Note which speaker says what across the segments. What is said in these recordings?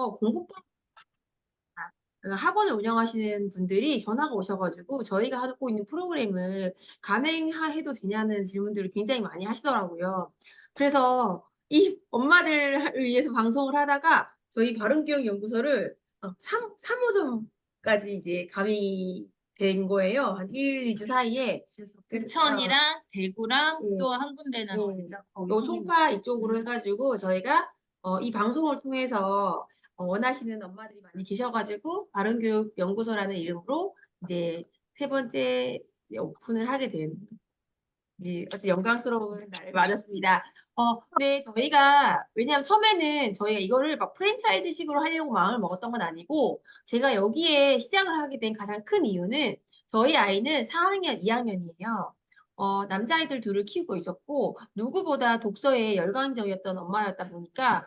Speaker 1: 학원에서 공부방 학원을 운영하시는 분들이 전화가 오셔가지고 저희가 하고 있는 프로그램을 감행해도 되냐는 질문들을 굉장히 많이 하시더라고요. 그래서 이 엄마들을 위해서 방송을 하다가 저희 바른교육연구소를 3호점까지 이제 가미된 거예요. 한 1, 2주 사이에. 그래서
Speaker 2: 부천이랑 대구랑
Speaker 1: 예,
Speaker 2: 또 한 군데는
Speaker 1: 예,
Speaker 2: 어디죠?
Speaker 1: 요 송파 이쪽으로 해가지고 저희가 이 방송을 통해서 원하시는 엄마들이 많이 계셔가지고 바른교육연구소라는 이름으로 이제 세 번째 이제 오픈을 하게 된 어떤 영광스러운 날을 맞았습니다. 근데 저희가 왜냐하면 처음에는 저희가 이거를 막 프랜차이즈식으로 하려고 마음을 먹었던 건 아니고 제가 여기에 시작을 하게 된 가장 큰 이유는 저희 아이는 4학년, 2학년이에요. 남자아이들 둘을 키우고 있었고 누구보다 독서에 열광적이었던 엄마였다 보니까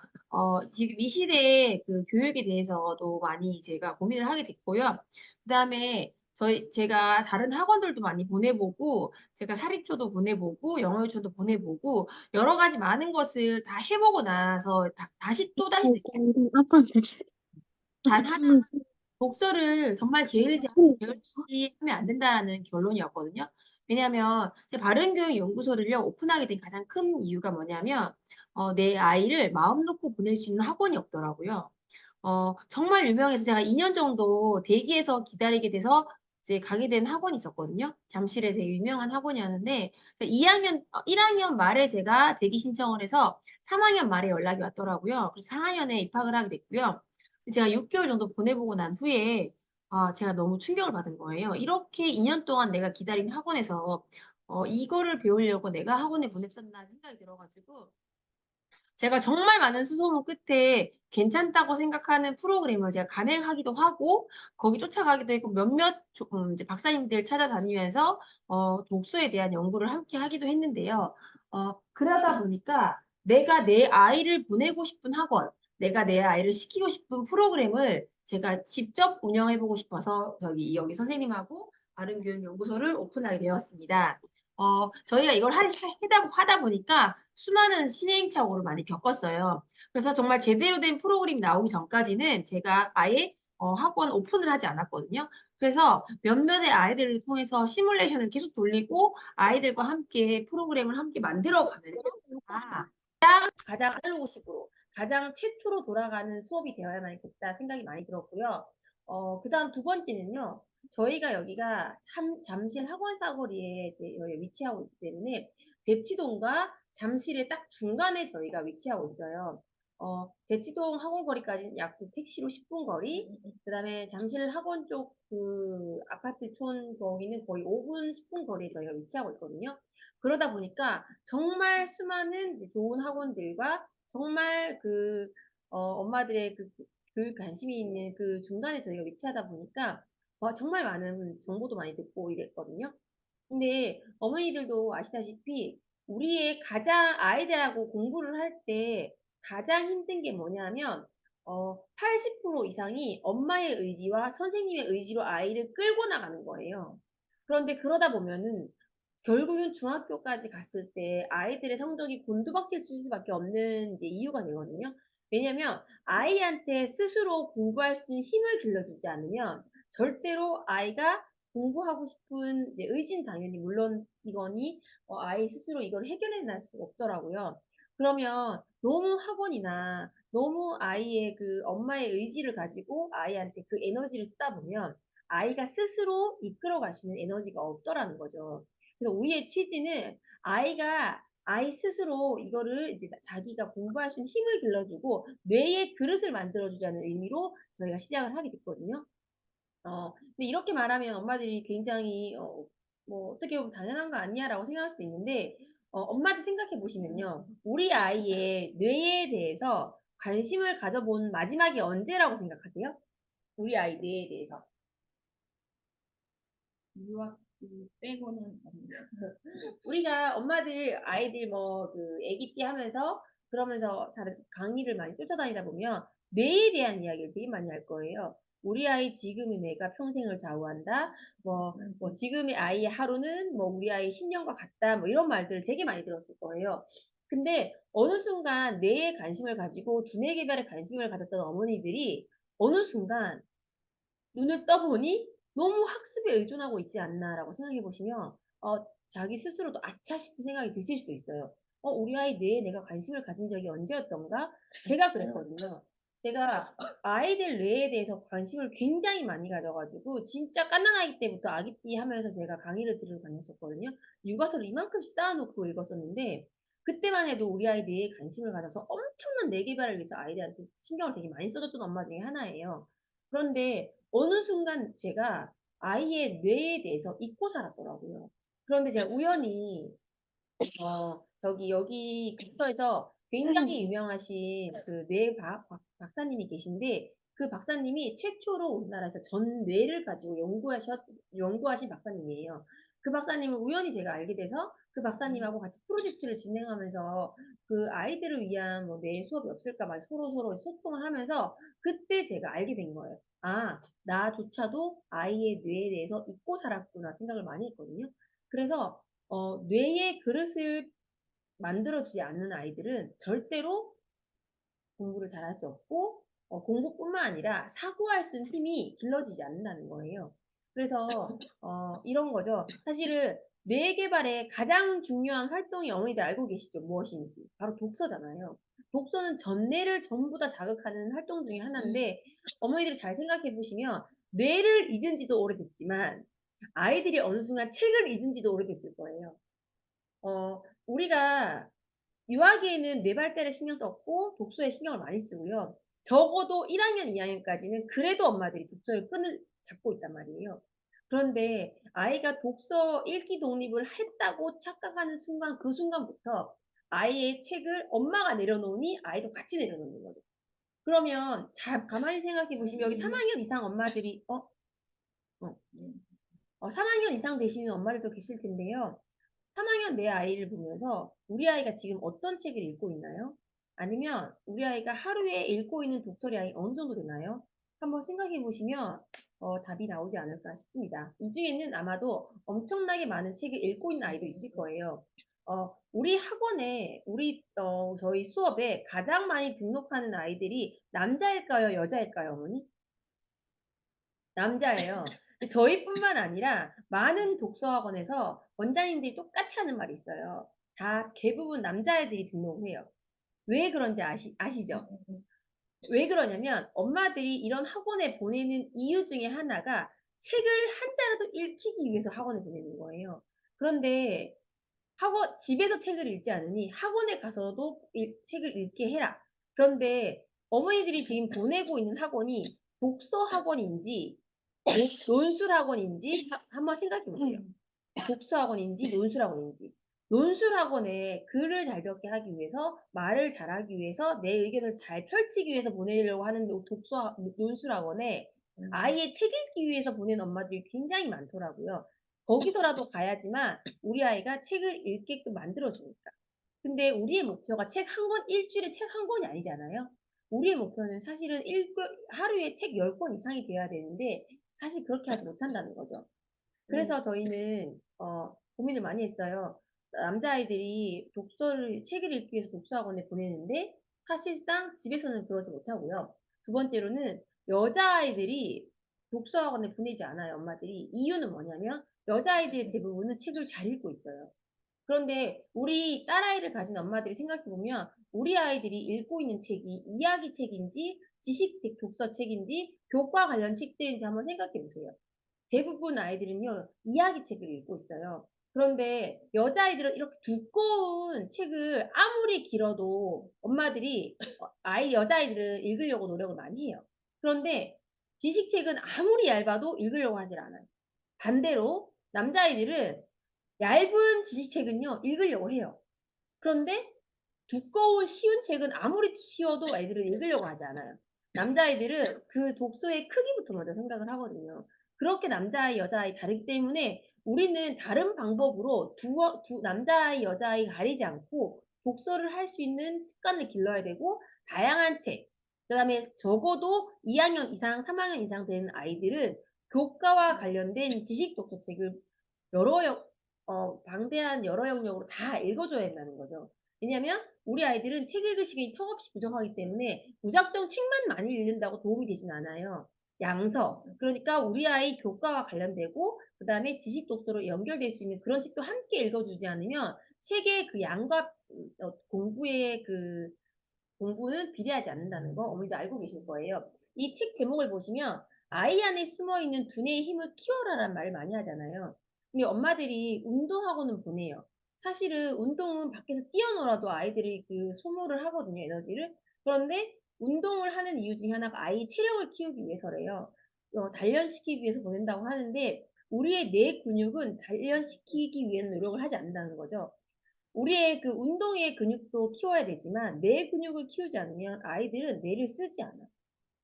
Speaker 1: 지금 이 시대의 그 교육에 대해서도 많이 제가 고민을 하게 됐고요. 그다음에 제가 다른 학원들도 많이 보내보고 제가 사립초도 보내보고 영어 유치원도 보내보고 여러 가지 많은 것을 다 해보고 나서 다시 또다시 단 하나 독서를 정말 게을지 하면 안 된다라는 결론이었거든요. 왜냐하면 제 바른교육연구소를요 오픈하게 된 가장 큰 이유가 뭐냐면 내 아이를 마음 놓고 보낼 수 있는 학원이 없더라고요. 정말 유명해서 제가 2년 정도 대기해서 기다리게 돼서 이제 가게 된 학원이 있었거든요. 잠실에 되게 유명한 학원이었는데 1학년 말에 제가 대기 신청을 해서 3학년 말에 연락이 왔더라고요. 그래서 4학년에 입학을 하게 됐고요. 제가 6개월 정도 보내보고 난 후에 제가 너무 충격을 받은 거예요. 이렇게 2년 동안 내가 기다린 학원에서 이거를 배우려고 내가 학원에 보냈었나 생각이 들어가지고 제가 정말 많은 수소문 끝에 괜찮다고 생각하는 프로그램을 제가 간행하기도 하고 거기 쫓아가기도 했고 몇몇 이제 박사님들 찾아다니면서 독서에 대한 연구를 함께 하기도 했는데요. 그러다 보니까 내가 내 아이를 보내고 싶은 학원, 내가 내 아이를 시키고 싶은 프로그램을 제가 직접 운영해보고 싶어서 여기 선생님하고 바른교육연구소를 오픈하게 되었습니다. 저희가 이걸 하다 보니까 수많은 시행착오를 많이 겪었어요. 그래서 정말 제대로 된 프로그램이 나오기 전까지는 제가 아예 학원 오픈을 하지 않았거든요. 그래서 몇몇의 아이들을 통해서 시뮬레이션을 계속 돌리고 아이들과 함께 프로그램을 함께 만들어가면서 가장 아날로그식으로 가장 최초로 돌아가는 수업이 되어야겠다 생각이 많이 들었고요. 그다음 두 번째는요. 저희가 여기가 잠실 학원 사거리에 이제 위치하고 있기 때문에 대치동과 잠실의 딱 중간에 저희가 위치하고 있어요. 대치동 학원 거리까지는 약 택시로 10분 거리, 그다음에 잠실 학원 쪽 그 아파트촌 거기는 거의 5분, 10분 거리에 저희가 위치하고 있거든요. 그러다 보니까 정말 수많은 이제 좋은 학원들과 정말 엄마들의 그 교육 관심이 있는 그 중간에 저희가 위치하다 보니까 정말 많은 정보도 많이 듣고 이랬거든요. 근데 어머니들도 아시다시피 우리의 가장 아이들하고 공부를 할 때 가장 힘든 게 뭐냐면 80% 이상이 엄마의 의지와 선생님의 의지로 아이를 끌고 나가는 거예요. 그런데 그러다 보면은 결국은 중학교까지 갔을 때 아이들의 성적이 곤두박질 칠 수밖에 없는 이제 이유가 되거든요. 왜냐면 아이한테 스스로 공부할 수 있는 힘을 길러주지 않으면 절대로 아이가 공부하고 싶은 이제 의지는 당연히 물론이거니 아이 스스로 이걸 해결해 낼 수가 없더라고요. 그러면 너무 학원이나 너무 아이의 그 엄마의 의지를 가지고 아이한테 그 에너지를 쓰다 보면 아이가 스스로 이끌어갈 수 있는 에너지가 없더라는 거죠. 그래서 우리의 취지는 아이 스스로 이거를 이제 자기가 공부할 수 있는 힘을 길러주고 뇌의 그릇을 만들어주자는 의미로 저희가 시작을 하게 됐거든요. 근데 이렇게 말하면 엄마들이 굉장히 뭐 어떻게 보면 당연한 거 아니야라고 생각할 수도 있는데 엄마들 생각해 보시면요. 우리 아이의 뇌에 대해서 관심을 가져본 마지막이 언제라고 생각하세요? 우리 아이 뇌에 대해서. 유학 빼고는 없네요. 우리가 엄마들 아이들 뭐 그 아기 때 하면서 그러면서 강의를 많이 쫓아다니다 보면 뇌에 대한 이야기를 되게 많이 할 거예요. 우리 아이 지금의 뇌가 평생을 좌우한다. 뭐 지금의 아이의 하루는 뭐 우리 아이 10년과 같다. 뭐 이런 말들을 되게 많이 들었을 거예요. 근데 어느 순간 뇌에 관심을 가지고 두뇌 개발에 관심을 가졌던 어머니들이 어느 순간 눈을 떠보니 '너무 학습에 의존하고 있지 않나.'라고 생각해 보시면 자기 스스로도 '아차.' 싶은 생각이 드실 수도 있어요. '우리 아이 뇌에 내가 관심을 가진 적이 언제였던가?' 제가 그랬거든요. 제가 아이들 뇌에 대해서 관심을 굉장히 많이 가져 가지고 진짜 갓난아기 때부터 아기띠 하면서 제가 강의를 들으러 다녔었거든요. 육아서를 이만큼씩 쌓아 놓고 읽었었는데 그때만 해도 우리 아이 뇌에 관심을 가져서 엄청난 뇌 개발을 위해서 아이들한테 신경을 되게 많이 써 줬던 엄마 중에 하나예요. 그런데 어느 순간 제가 아이의 뇌에 대해서 잊고 살았더라고요. 그런데 제가 우연히 저기 여기 근처에서 굉장히 유명하신 그 뇌 박사님이 계신데 그 박사님이 최초로 우리나라에서 전뇌를 가지고 연구하신 박사님이에요. 그 박사님을 우연히 제가 알게 돼서 그 박사님하고 같이 프로젝트를 진행하면서 그 아이들을 위한 뭐 뇌 수업이 없을까 막 서로서로 소통을 하면서 그때 제가 알게 된 거예요. '아 나조차도 아이의 뇌에 대해서 잊고 살았구나.' 생각을 많이 했거든요. 그래서 뇌의 그릇을 만들어 주지 않는 아이들은 절대로 공부를 잘할 수 없고 공부뿐만 아니라 사고할 수 있는 힘이 길러지지 않는다는 거예요. 그래서 이런 거죠. 사실은 뇌 개발에 가장 중요한 활동이 어머니들 알고 계시죠? 무엇인지. 바로 독서잖아요. 독서는 전뇌를 전부 다 자극하는 활동 중에 하나인데 어머니들이 잘 생각해 보시면 뇌를 잊은 지도 오래됐지만 아이들이 어느 순간 책을 잊은 지도 오래됐을 거예요. 우리가 유아기에는 뇌 발달에 신경 썼고 독서에 신경을 많이 쓰고요. 적어도 1 학년, 2 학년까지는 그래도 엄마들이 독서의 끈을 잡고 있단 말이에요. 그런데 아이가 독서 읽기 독립을 했다고 착각하는 순간 그 순간부터 아이의 책을 엄마가 내려놓으니 아이도 같이 내려놓는 거죠. 그러면 잘 가만히 생각해 보시면 여기 3 학년 이상 엄마들이 어 3 학년 이상 되시는 엄마들도 계실 텐데요. 3 학년 내 아이를 보면서 우리 아이가 지금 어떤 책을 읽고 있나요? 아니면 우리 아이가 하루에 읽고 있는 독서량이 어느 정도 되나요? 한번 생각해 보시면 답이 나오지 않을까 싶습니다. 이 중에는 아마도 엄청나게 많은 책을 읽고 있는 아이도 있을 거예요. 우리 학원에 저희 수업에 가장 많이 등록하는 아이들이 남자일까요? 여자일까요, 어머니? 남자예요. 근데 저희뿐만 아니라 많은 독서학원에서 원장님들이 똑같이 하는 말이 있어요. 다 대부분 남자애들이 등록을 해요. 왜 그런지 아시죠? 왜 그러냐면 엄마들이 이런 학원에 보내는 이유 중에 하나가 책을 한 자라도 읽히기 위해서 학원에 보내는 거예요. 그런데 집에서 책을 읽지 않으니 학원에 가서도 책을 읽게 해라. 그런데 어머니들이 지금 보내고 있는 학원이 독서 학원인지 논술 학원인지 한번 생각해 보세요. 독서 학원인지 논술 학원인지. 논술 학원에 글을 잘 적게 하기 위해서 말을 잘하기 위해서 내 의견을 잘 펼치기 위해서 보내려고 하는 논술 학원에 아이의 책 읽기 위해서 보내는 엄마들이 굉장히 많더라고요. 거기서라도 가야지만 우리 아이가 책을 읽게끔 만들어 주니까. 근데 우리의 목표가 책 한 권 일주일에 책 한 권이 아니잖아요. 우리의 목표는 사실은 하루에 책 10권 이상이 돼야 되는데 사실 그렇게 하지 못한다는 거죠. 그래서 저희는 고민을 많이 했어요. 남자아이들이 책을 읽기 위해서 독서학원에 보내는데 사실상 집에서는 그러지 못하고요. 두 번째로는 여자아이들이 독서학원에 보내지 않아요, 엄마들이. 이유는 뭐냐면 여자아이들 대부분은 책을 잘 읽고 있어요. 그런데 우리 딸아이를 가진 엄마들이 생각해 보면 우리 아이들이 읽고 있는 책이 이야기 책인지 지식 독서 책인지 교과 관련 책들인지 한번 생각해 보세요. 대부분 아이들은요, 이야기책을 읽고 있어요. 그런데 여자아이들은 이렇게 두꺼운 책을 아무리 길어도 엄마들이 여자아이들은 읽으려고 노력을 많이 해요. 그런데 지식책은 아무리 얇아도 읽으려고 하질 않아요. 반대로 남자아이들은 얇은 지식책은요, 읽으려고 해요. 그런데 두꺼운 쉬운 책은 아무리 쉬워도 애들은 읽으려고 하지 않아요. 남자아이들은 그 독서의 크기부터 먼저 생각을 하거든요. 그렇게 남자아이, 여자아이 다르기 때문에 우리는 다른 방법으로 남자아이, 여자아이 가리지 않고 독서를 할 수 있는 습관을 길러야 되고 다양한 책, 그다음에 적어도 2 학년 이상, 3 학년 이상 되는 아이들은 교과와 관련된 지식 독서책을 여러 방대한 여러 영역으로 다 읽어줘야 된다는 거죠. 왜냐면 우리 아이들은 책 읽을 시간이 턱없이 부족하기 때문에 무작정 책만 많이 읽는다고 도움이 되진 않아요. 양서, 그러니까 우리 아이 교과와 관련되고 그다음에 지식 독서로 연결될 수 있는 그런 책도 함께 읽어주지 않으면 책의 그 양과 공부의 그 공부는 비례하지 않는다는 거 어머니도 알고 계실 거예요. 이 책 제목을 보시면 아이 안에 숨어 있는 두뇌의 힘을 키워라라는 말을 많이 하잖아요. 근데 엄마들이 운동하고는 보내요. 사실은 운동은 밖에서 뛰어놀아도 아이들이 그 소모를 하거든요, 에너지를. 그런데 운동을 하는 이유 중에 하나가 아이 체력을 키우기 위해서래요. 단련시키기 위해서 보낸다고 하는데 우리의 뇌 근육은 단련시키기 위한 노력을 하지 않는다는 거죠. 우리의 그 운동의 근육도 키워야 되지만 뇌 근육을 키우지 않으면 아이들은 뇌를 쓰지 않아.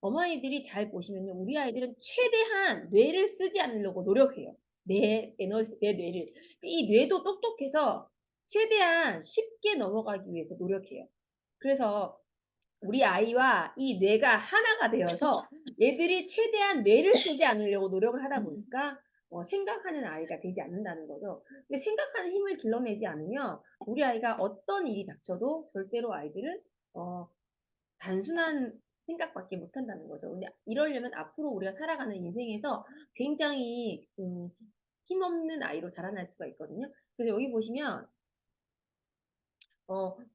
Speaker 1: 어머니들이 잘 보시면요. 우리 아이들은 최대한 뇌를 쓰지 않으려고 노력해요. 내 뇌를. 이 뇌도 똑똑해서 최대한 쉽게 넘어가기 위해서 노력해요. 그래서 우리 아이와 이 뇌가 하나가 되어서 얘들이 최대한 뇌를 쓰지 않으려고 노력을 하다 보니까 생각하는 아이가 되지 않는다는 거죠. 근데 생각하는 힘을 길러내지 않으면 우리 아이가 어떤 일이 닥쳐도 절대로 아이들은 어, 단순한 생각밖에 못한다는 거죠. 근데 이러려면 앞으로 우리가 살아가는 인생에서 굉장히 힘없는 아이로 자라날 수가 있거든요. 그래서 여기 보시면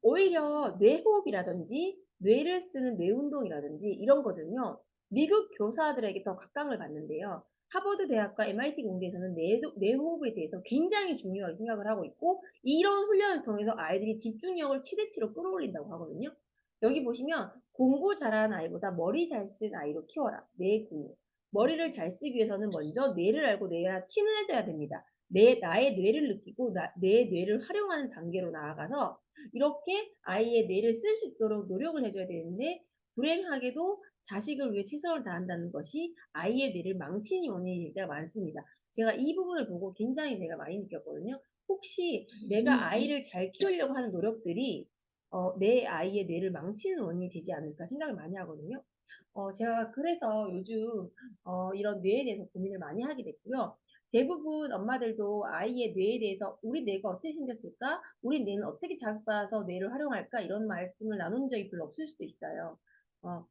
Speaker 1: 오히려 뇌호흡이라든지 뇌를 쓰는 뇌운동이라든지 이런 거는요. 미국 교사들에게 더 각광을 받는데요. 하버드 대학과 MIT 공대에서는 뇌호흡에 대해서 굉장히 중요하게 생각을 하고 있고 이런 훈련을 통해서 아이들이 집중력을 최대치로 끌어올린다고 하거든요. 여기 보시면 공부 잘하는 아이보다 머리 잘 쓴 아이로 키워라. 뇌 근육. 머리를 잘 쓰기 위해서는 먼저 뇌를 알고 뇌가 친해져야 됩니다. 나의 뇌를 느끼고 내 뇌를 활용하는 단계로 나아가서 이렇게 아이의 뇌를 쓸 수 있도록 노력을 해줘야 되는데 불행하게도 자식을 위해 최선을 다한다는 것이 아이의 뇌를 망치는 원인일 때가 많습니다. 제가 이 부분을 보고 굉장히 내가 많이 느꼈거든요. 혹시 내가 아이를 잘 키우려고 하는 노력들이 내 아이의 뇌를 망치는 원인이 되지 않을까 생각을 많이 하거든요. 제가 그래서 요즘 이런 뇌에 대해서 고민을 많이 하게 됐고요. 대부분 엄마들도 아이의 뇌에 대해서 우리 뇌가 어떻게 생겼을까? 우리 뇌는 어떻게 자극받아서 뇌를 활용할까? 이런 말씀을 나눈 적이 별로 없을 수도 있어요. 어,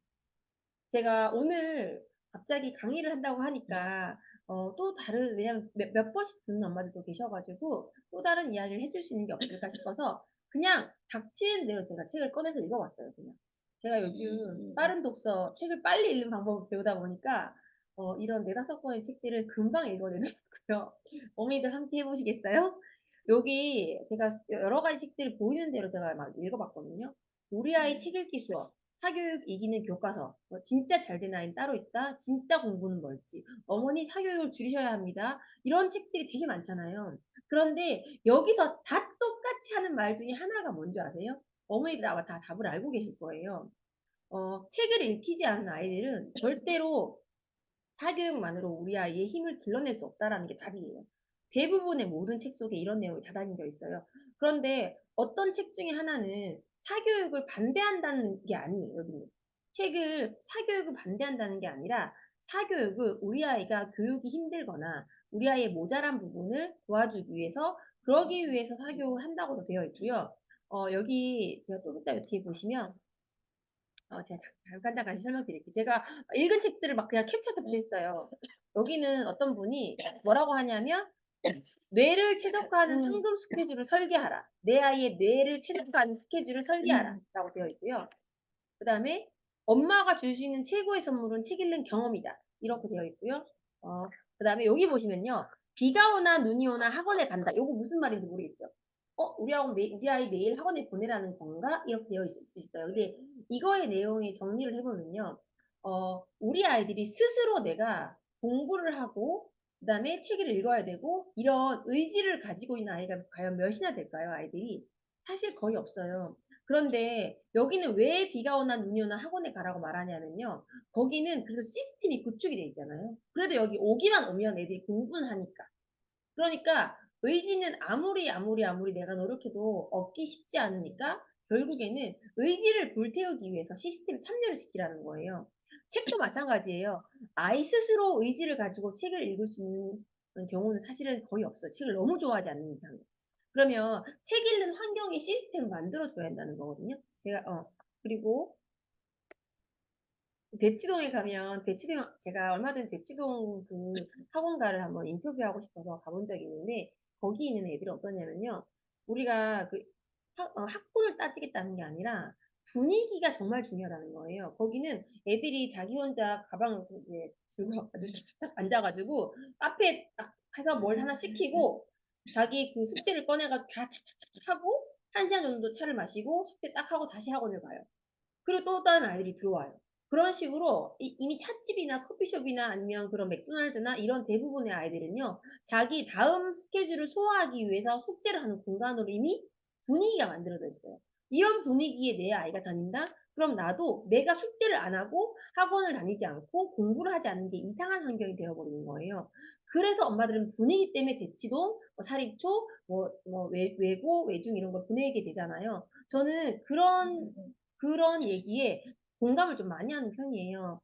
Speaker 1: 제가 오늘 갑자기 강의를 한다고 하니까 또 다른 왜냐면 몇 번씩 듣는 엄마들도 계셔가지고 또 다른 이야기를 해줄 수 있는 게 없을까 싶어서 그냥 닥치는 대로 제가 책을 꺼내서 읽어봤어요. 그냥 제가 요즘 빠른 독서 책을 빨리 읽는 방법을 배우다 보니까 이런 네다섯 권의 책들을 금방 읽어내더라고요. 어머니들 함께 해보시겠어요? 여기 제가 여러 가지 책들을 보이는 대로 제가 막 읽어봤거든요. 우리 아이 책 읽기 수업. 사교육 이기는 교과서. 진짜 잘된 아이는 따로 있다. 진짜 공부는 멀지. 어머니 사교육을 줄이셔야 합니다. 이런 책들이 되게 많잖아요. 그런데 여기서 다 똑같이 하는 말 중에 하나가 뭔지 아세요? 어머니들 아마 다 답을 알고 계실 거예요. 책을 읽히지 않은 아이들은 절대로 사교육만으로 우리 아이의 힘을 길러낼 수 없다라는 게 답이에요. 대부분의 모든 책 속에 이런 내용이 다 담겨 있어요. 그런데 어떤 책 중에 하나는 사교육을 반대한다는 게 아니에요. 여기는. 사교육을 반대한다는 게 아니라 사교육을 우리 아이가 교육이 힘들거나 우리 아이의 모자란 부분을 도와주기 위해서 그러기 위해서 사교육을 한다고 되어 있고요. 여기 제가 또 이따 뒤에 보시면 제가 잠깐 설명드릴게요. 제가 읽은 책들을 막 그냥 캡처했어요. 여기는 어떤 분이 뭐라고 하냐면 뇌를 최적화하는 상금 스케줄을 설계하라. 내 아이의 뇌를 최적화하는 스케줄을 설계하라. 라고 되어 있고요. 그 다음에 엄마가 줄 수 있는 최고의 선물은 책 읽는 경험이다. 이렇게 되어 있고요. 그 다음에 여기 보시면요. 비가 오나 눈이 오나 학원에 간다. 이거 무슨 말인지 모르겠죠. 우리 아이 매일 학원에 보내라는 건가? 이렇게 되어 있어요. 근데 이거의 내용의 정리를 해보면요. 우리 아이들이 스스로 내가 공부를 하고, 그 다음에 책을 읽어야 되고, 이런 의지를 가지고 있는 아이가 과연 몇이나 될까요, 아이들이? 사실 거의 없어요. 그런데 여기는 왜 비가 오나 눈이 오나 학원에 가라고 말하냐면요. 거기는 그래도 시스템이 구축이 돼 있잖아요. 그래도 여기 오기만 오면 애들이 공부는 하니까. 그러니까 의지는 아무리 내가 노력해도 얻기 쉽지 않으니까 결국에는 의지를 불태우기 위해서 시스템에 참여를 시키라는 거예요. 책도 마찬가지예요. 아이 스스로 의지를 가지고 책을 읽을 수 있는 경우는 사실은 거의 없어요. 책을 너무 좋아하지 않는 이상. 그러면 책 읽는 환경의 시스템을 만들어줘야 한다는 거거든요. 그리고 대치동에 가면 제가 얼마 전에 대치동 그 학원가를 한번 인터뷰하고 싶어서 가본 적이 있는데 거기 있는 애들이 어떠냐면요. 우리가 그 학군을 따지겠다는 게 아니라 분위기가 정말 중요하다는 거예요. 거기는 애들이 자기 혼자 가방을 이제 들고 와가지고 딱 앉아가지고 카페에 딱 해서 뭘 하나 시키고 자기 그 숙제를 꺼내가지고 다 착착착착 하고 1시간 정도 차를 마시고 숙제 딱 하고 다시 학원을 가요. 그리고 또 다른 아이들이 들어와요. 그런 식으로 이미 찻집이나 커피숍이나 아니면 그런 맥도날드나 이런 대부분의 아이들은요, 자기 다음 스케줄을 소화하기 위해서 숙제를 하는 공간으로 이미 분위기가 만들어져 있어요. 이런 분위기에 내 아이가 다닌다? 그럼 나도 내가 숙제를 안 하고 학원을 다니지 않고 공부를 하지 않는 게 이상한 환경이 되어버리는 거예요. 그래서 엄마들은 분위기 때문에 대치동, 사립초, 외고, 외중 이런 걸 보내게 되잖아요. 저는 그런 얘기에 공감을 좀 많이 하는 편이에요.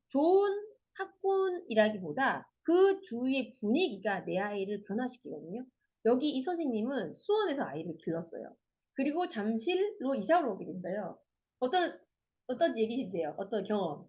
Speaker 1: 좋은 학군이라기보다 그 주위의 분위기가 내 아이를 변화시키거든요. 여기 이 선생님은 수원에서 아이를 길렀어요. 그리고 잠실로 이사를 오게 됐어요. 어떤, 어떤 얘기 주세요? 어떤 경험.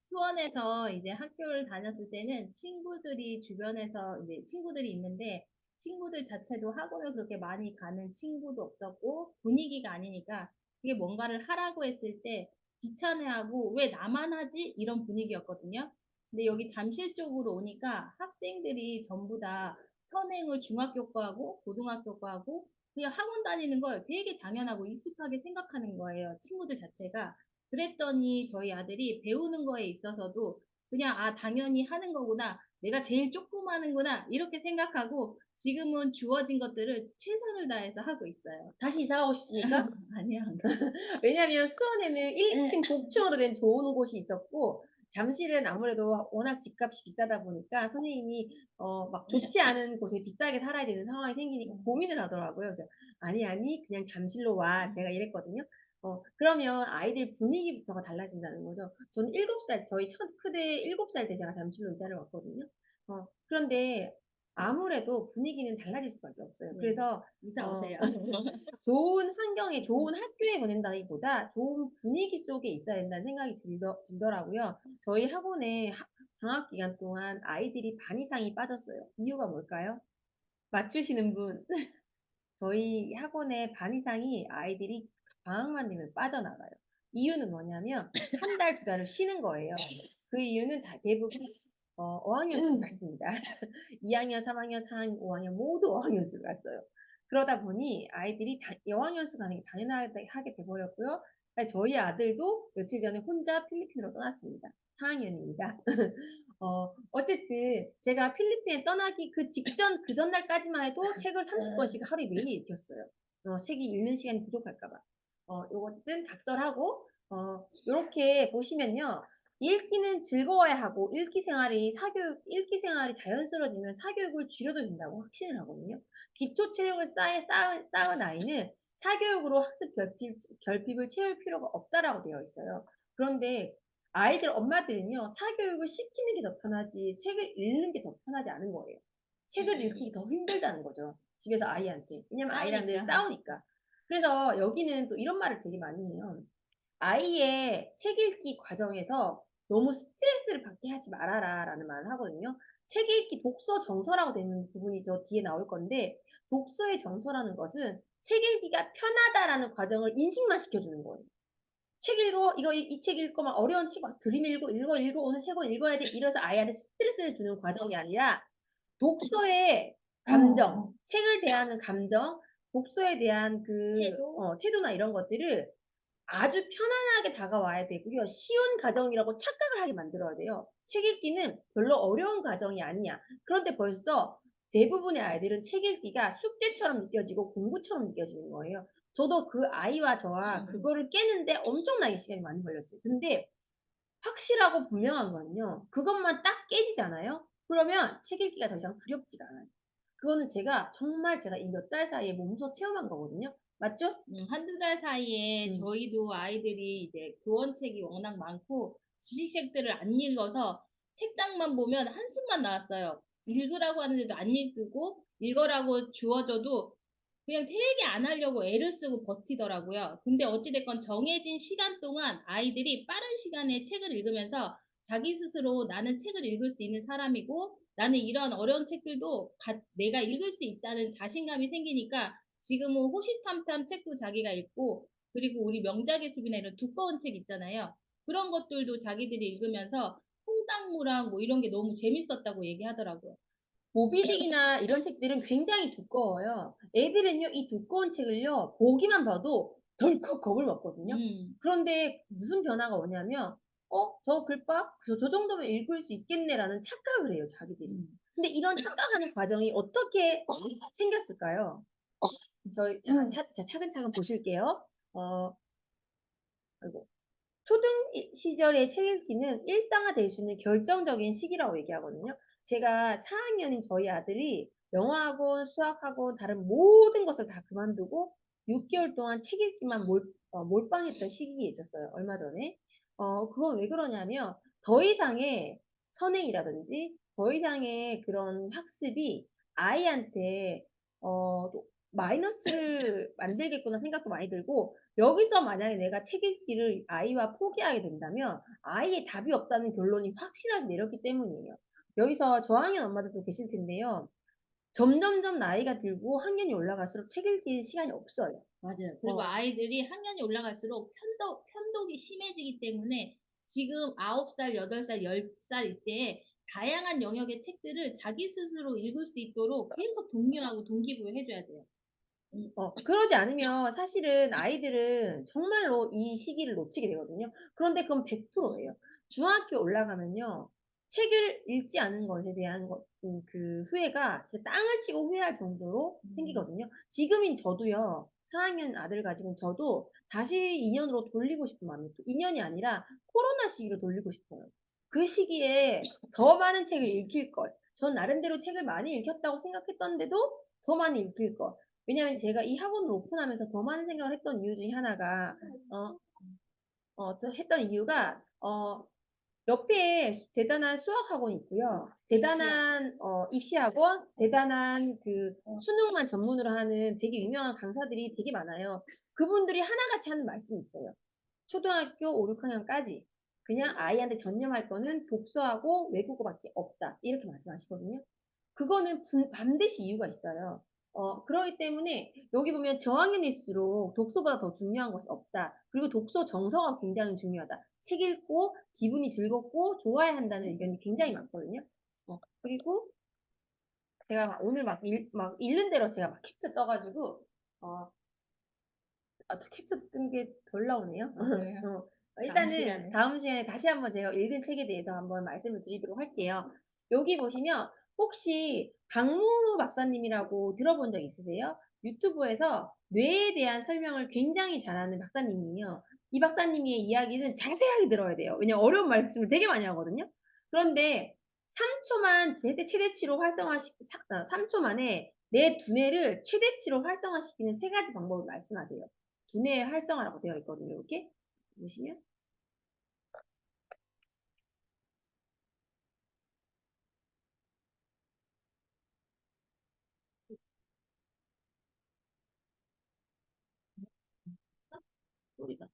Speaker 2: 수원에서 이제 학교를 다녔을 때는 친구들이 주변에서 이제 친구들이 있는데 친구들 자체도 학원을 그렇게 많이 가는 친구도 없었고 분위기가 아니니까 이게 뭔가를 하라고 했을 때 귀찮아하고 왜 나만 하지? 이런 분위기였거든요. 근데 여기 잠실 쪽으로 오니까 학생들이 전부 다 선행을 중학교 거 하고 고등학교 거 하고 그냥 학원 다니는 걸 되게 당연하고 익숙하게 생각하는 거예요. 친구들 자체가. 그랬더니 저희 아들이 배우는 거에 있어서도 그냥 당연히 하는 거구나. 내가 제일 조금 하는구나. 이렇게 생각하고 지금은 주어진 것들을 최선을 다해서 하고 있어요.
Speaker 1: 다시 이사 가고 싶습니까?
Speaker 2: 아니요.
Speaker 1: 왜냐면 수원에는 1층 복층으로 된 좋은 곳이 있었고 잠실은 아무래도 워낙 집값이 비싸다 보니까 선생님이 막 좋지 않은 곳에 비싸게 살아야 되는 상황이 생기니까 고민을 하더라고요. 그래서 아니 그냥 잠실로 와 제가 이랬거든요. 그러면 아이들 분위기부터가 달라진다는 거죠. 저는 7살 저희 첫 크대 7살 때 제가 잠실로 이사를 왔거든요. 그런데 아무래도 분위기는 달라질 수밖에 없어요.
Speaker 2: 네.
Speaker 1: 그래서
Speaker 2: 이사 오세요.
Speaker 1: 좋은 환경에 좋은 학교에 보낸다기보다 좋은 분위기 속에 있어야 된다는 생각이 들더라고요. 저희 학원에 방학 기간 동안 아이들이 반 이상이 빠졌어요. 이유가 뭘까요? 맞추시는 분. 저희 학원에 반 이상이 아이들이 방학만 되면 빠져나가요. 이유는 뭐냐면 한 달, 두 달을 쉬는 거예요. 그 이유는 대부분 어학연수를 갔습니다. 2학년, 3학년, 4학년, 5학년 모두 어학연수를 갔어요. 그러다 보니 아이들이 어학연수 가는 게 당연하게 돼버렸고요. 저희 아들도 며칠 전에 혼자 필리핀으로 떠났습니다. 4학년입니다. 어쨌든 제가 필리핀에 떠나기 그 직전, 그 전날까지만 해도 책을 30권씩 하루에 매일 읽혔어요. 책이 읽는 시간이 부족할까 봐. 요거든 각설하고, 요렇게 보시면요. 읽기는 즐거워야 하고, 읽기 생활이 자연스러워지면 사교육을 줄여도 된다고 확신을 하거든요. 기초 체력을 쌓은 아이는 사교육으로 학습 결핍을 채울 필요가 없다라고 되어 있어요. 그런데 아이들 엄마들은요, 사교육을 시키는 게 더 편하지, 책을 읽는 게 더 편하지 않은 거예요. 책을 읽기 더 힘들다는 거죠. 집에서 아이한테. 왜냐면 아이랑 늘 싸우니까. 그래서 여기는 또 이런 말을 되게 많이 해요. 아이의 책 읽기 과정에서 너무 스트레스를 받게 하지 말아라 라는 말을 하거든요. 책 읽기 독서 정서라고 되는 부분이 저 뒤에 나올 건데, 독서의 정서라는 것은 책 읽기가 편하다라는 과정을 인식만 시켜주는 거예요. 책 읽어, 이 책 읽고 막 어려운 책 막 들이밀고 읽어, 오늘 세 권 읽어야 돼. 이래서 아이한테 스트레스를 주는 과정이 아니라 독서의 감정, 책을 대하는 감정, 독서에 대한 태도나 이런 것들을 아주 편안하게 다가와야 되고요. 쉬운 과정이라고 착각을 하게 만들어야 돼요. 책 읽기는 별로 어려운 과정이 아니야. 그런데 벌써 대부분의 아이들은 책 읽기가 숙제처럼 느껴지고 공부처럼 느껴지는 거예요. 저도 그 아이와 저와 그거를 깨는데 엄청나게 시간이 많이 걸렸어요. 근데 확실하고 분명한 건요. 그것만 딱 깨지잖아요. 그러면 책 읽기가 더 이상 두렵지가 않아요. 그거는 정말 제가 이 몇 달 사이에 몸소 체험한 거거든요. 맞죠?
Speaker 2: 한두 달 사이에
Speaker 1: 음.
Speaker 2: 저희도 아이들이 이제 교원책이 워낙 많고 지식책들을 안 읽어서 책장만 보면 한숨만 나왔어요. 읽으라고 하는데도 안 읽고 읽으라고 주어져도 그냥 되게 안 하려고 애를 쓰고 버티더라고요. 근데 어찌됐건 정해진 시간 동안 아이들이 빠른 시간에 책을 읽으면서 자기 스스로 나는 책을 읽을 수 있는 사람이고 나는 이런 어려운 책들도 내가 읽을 수 있다는 자신감이 생기니까 지금은 호시탐탐 책도 자기가 읽고 그리고 우리 명작의 숲이나 이런 두꺼운 책 있잖아요. 그런 것들도 자기들이 읽으면서 홍당무랑 뭐 이런 게 너무 재밌었다고 얘기하더라고요.
Speaker 1: 모비딕이나 이런 책들은 굉장히 두꺼워요. 애들은요, 이 두꺼운 책을요, 보기만 봐도 덜컥 겁을 먹거든요. 그런데 무슨 변화가 오냐면, 저 글밥? 저 정도면 읽을 수 있겠네라는 착각을 해요, 자기들이. 근데 이런 착각하는 과정이 어떻게 생겼을까요? 저희 차근차근 보실게요. 아이고. 초등 시절의 책 읽기는 일상화될 수 있는 결정적인 시기라고 얘기하거든요. 제가 4학년인 저희 아들이 영어학원, 수학학원, 다른 모든 것을 다 그만두고 6개월 동안 책 읽기만 몰빵했던 시기가 있었어요. 얼마 전에. 그건 왜 그러냐면 더 이상의 선행이라든지 더 이상의 그런 학습이 아이한테 또 마이너스를 만들겠구나 생각도 많이 들고 여기서 만약에 내가 책 읽기를 아이와 포기하게 된다면 아이의 답이 없다는 결론이 확실하게 내렸기 때문이에요. 여기서 저학년 엄마들도 계실 텐데요. 점점점 나이가 들고 학년이 올라갈수록 책 읽기 시간이 없어요.
Speaker 2: 맞아요. 그리고 아이들이 학년이 올라갈수록 편독이 심해지기 때문에 지금 9살, 8살, 10살 이때에 다양한 영역의 책들을 자기 스스로 읽을 수 있도록 계속 독려하고 동기부여 해줘야 돼요.
Speaker 1: 그러지 않으면 사실은 아이들은 정말로 이 시기를 놓치게 되거든요. 그런데 그건 100%예요. 중학교 올라가면요. 책을 읽지 않은 것에 대한 그 후회가 진짜 땅을 치고 후회할 정도로 생기거든요. 지금인 저도요. 4학년 아들 가지고 저도 다시 2년으로 돌리고 싶은 마음이 2년이 아니라 코로나 시기로 돌리고 싶어요. 그 시기에 더 많은 책을 읽힐 걸. 전 나름대로 책을 많이 읽혔다고 생각했던데도 더 많이 읽힐 걸. 왜냐면 제가 이 학원을 오픈하면서 더 많은 생각을 했던 이유 중에 하나가, 했던 이유가, 옆에 대단한 수학 학원이 있고요. 대단한, 입시 학원, 대단한 그 수능만 전문으로 하는 되게 유명한 강사들이 되게 많아요. 그분들이 하나같이 하는 말씀이 있어요. 초등학교 5, 6학년까지 그냥 아이한테 전념할 거는 독서하고 외국어밖에 없다. 이렇게 말씀하시거든요. 그거는 반드시 이유가 있어요. 그러기 때문에 여기 보면 저학년일수록 독서보다 더 중요한 것은 없다. 그리고 독서 정서가 굉장히 중요하다. 책 읽고 기분이 즐겁고 좋아야 한다는 의견이 굉장히 많거든요. 그리고 제가 오늘 막 읽는 대로 제가 막 캡처 떠가지고 또 캡처 뜬 게 덜 나오네요.
Speaker 2: 그래요?
Speaker 1: 일단은 다음 시간에 다시 한번 제가 읽은 책에 대해서 한번 말씀을 드리도록 할게요. 여기 보시면 혹시 박문우 박사님이라고 들어본 적 있으세요? 유튜브에서 뇌에 대한 설명을 굉장히 잘하는 박사님이에요. 이 박사님의 이야기는 자세하게 들어야 돼요. 왜냐면 어려운 말씀을 되게 많이 하거든요. 그런데 3초만 최대치로 3초 만에 내 두뇌를 최대치로 활성화시키는 세 가지 방법을 말씀하세요. 두뇌 활성화라고 되어 있거든요. 이렇게 보시면 소리가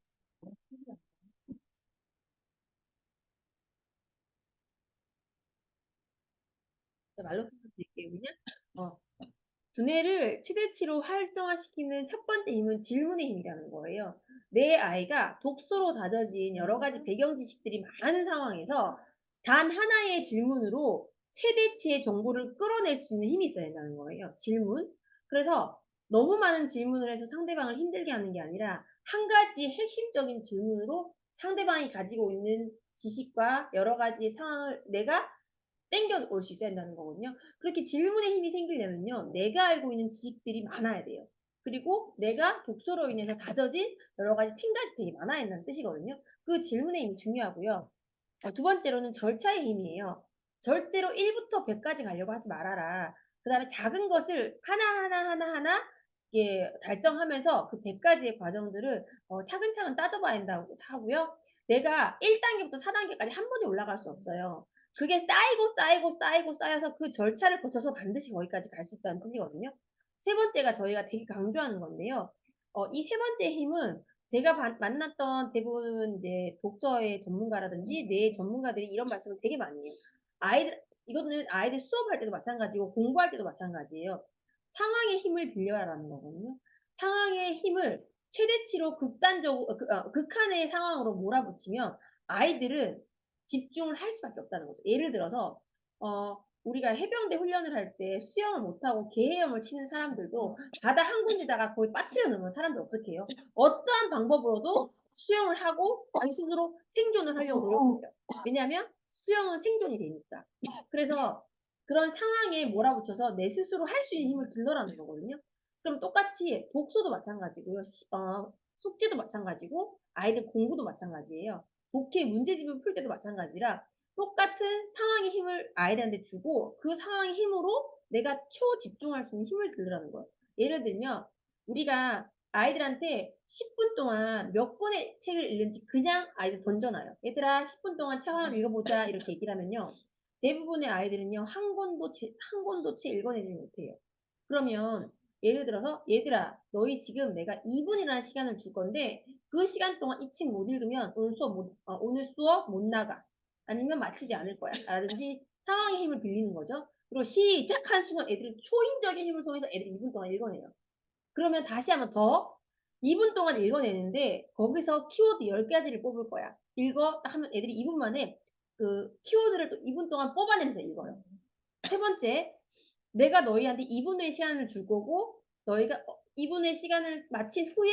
Speaker 1: 말로 설명드릴게요. 그냥 두뇌를 최대치로 활성화시키는 첫 번째 힘은 질문의 힘이라는 거예요. 내 아이가 독서로 다져진 여러 가지 배경 지식들이 많은 상황에서 단 하나의 질문으로 최대치의 정보를 끌어낼 수 있는 힘이 있어야 된다는 거예요. 질문. 그래서 너무 많은 질문을 해서 상대방을 힘들게 하는 게 아니라 한 가지 핵심적인 질문으로 상대방이 가지고 있는 지식과 여러 가지 상황을 내가 땡겨 올 수 있어야 한다는 거거든요. 그렇게 질문의 힘이 생기려면요. 내가 알고 있는 지식들이 많아야 돼요. 그리고 내가 독서로 인해서 다져진 여러 가지 생각들이 많아야 한다는 뜻이거든요. 그 질문의 힘이 중요하고요. 두 번째로는 절차의 힘이에요. 절대로 1부터 100까지 가려고 하지 말아라. 그 다음에 작은 것을 하나하나 달성하면서 그 100가지의 과정들을 차근차근 따져봐야 한다고 하고요. 내가 1단계부터 4단계까지 한 번에 올라갈 수 없어요. 그게 쌓이고 쌓여서 그 절차를 거쳐서 반드시 거기까지 갈 수 있다는 뜻이거든요. 세 번째가 저희가 되게 강조하는 건데요. 이 세 번째 힘은 제가 만났던 대부분 이제 독서의 전문가라든지 뇌 전문가들이 이런 말씀을 되게 많이 해요. 이거는 아이들 수업할 때도 마찬가지고 공부할 때도 마찬가지예요. 상황의 힘을 빌려라라는 거거든요. 상황의 힘을 최대치로 극한의 상황으로 몰아붙이면 아이들은 집중을 할 수밖에 없다는 거죠. 예를 들어서 우리가 해병대 훈련을 할 때 수영을 못하고 개헤엄을 치는 사람들도 바다 한 군데다가 거의 빠뜨려 놓으면 사람들 어떻게 해요? 어떠한 방법으로도 수영을 하고 자기 스스로 생존을 하려고 노력해요. 왜냐하면 수영은 생존이 되니까. 그래서 그런 상황에 몰아붙여서 내 스스로 할 수 있는 힘을 길러라는 거거든요. 그럼 똑같이 독서도 마찬가지고요. 숙제도 마찬가지고 아이들 공부도 마찬가지예요. 독해 문제집을 풀 때도 마찬가지라 똑같은 상황의 힘을 아이들한테 주고 그 상황의 힘으로 내가 초집중할 수 있는 힘을 길러라는 거예요. 예를 들면 우리가 아이들한테 10분 동안 몇 권의 책을 읽는지 그냥 아이들 던져놔요. 얘들아 10분 동안 책 하나 읽어보자 이렇게 얘기를 하면요. 대부분의 아이들은요. 한 권도 책 읽어내지 못해요. 그러면 예를 들어서 얘들아 너희 지금 내가 2분이라는 시간을 줄 건데 그 시간 동안 이 책 못 읽으면 오늘 수업 못 나가. 아니면 마치지 않을 거야. 라든지 상황의 힘을 빌리는 거죠. 그리고 시작한 순간 애들이 초인적인 힘을 통해서 애들이 2분 동안 읽어내요. 그러면 다시 한번 더 2분 동안 읽어내는데 거기서 키워드 10가지를 뽑을 거야. 읽어 딱 하면 애들이 2분 만에 그 키워드를 또 2분 동안 뽑아내면서 읽어요. 세 번째, 내가 너희한테 2분의 시간을 줄 거고 너희가 2분의 시간을 마친 후에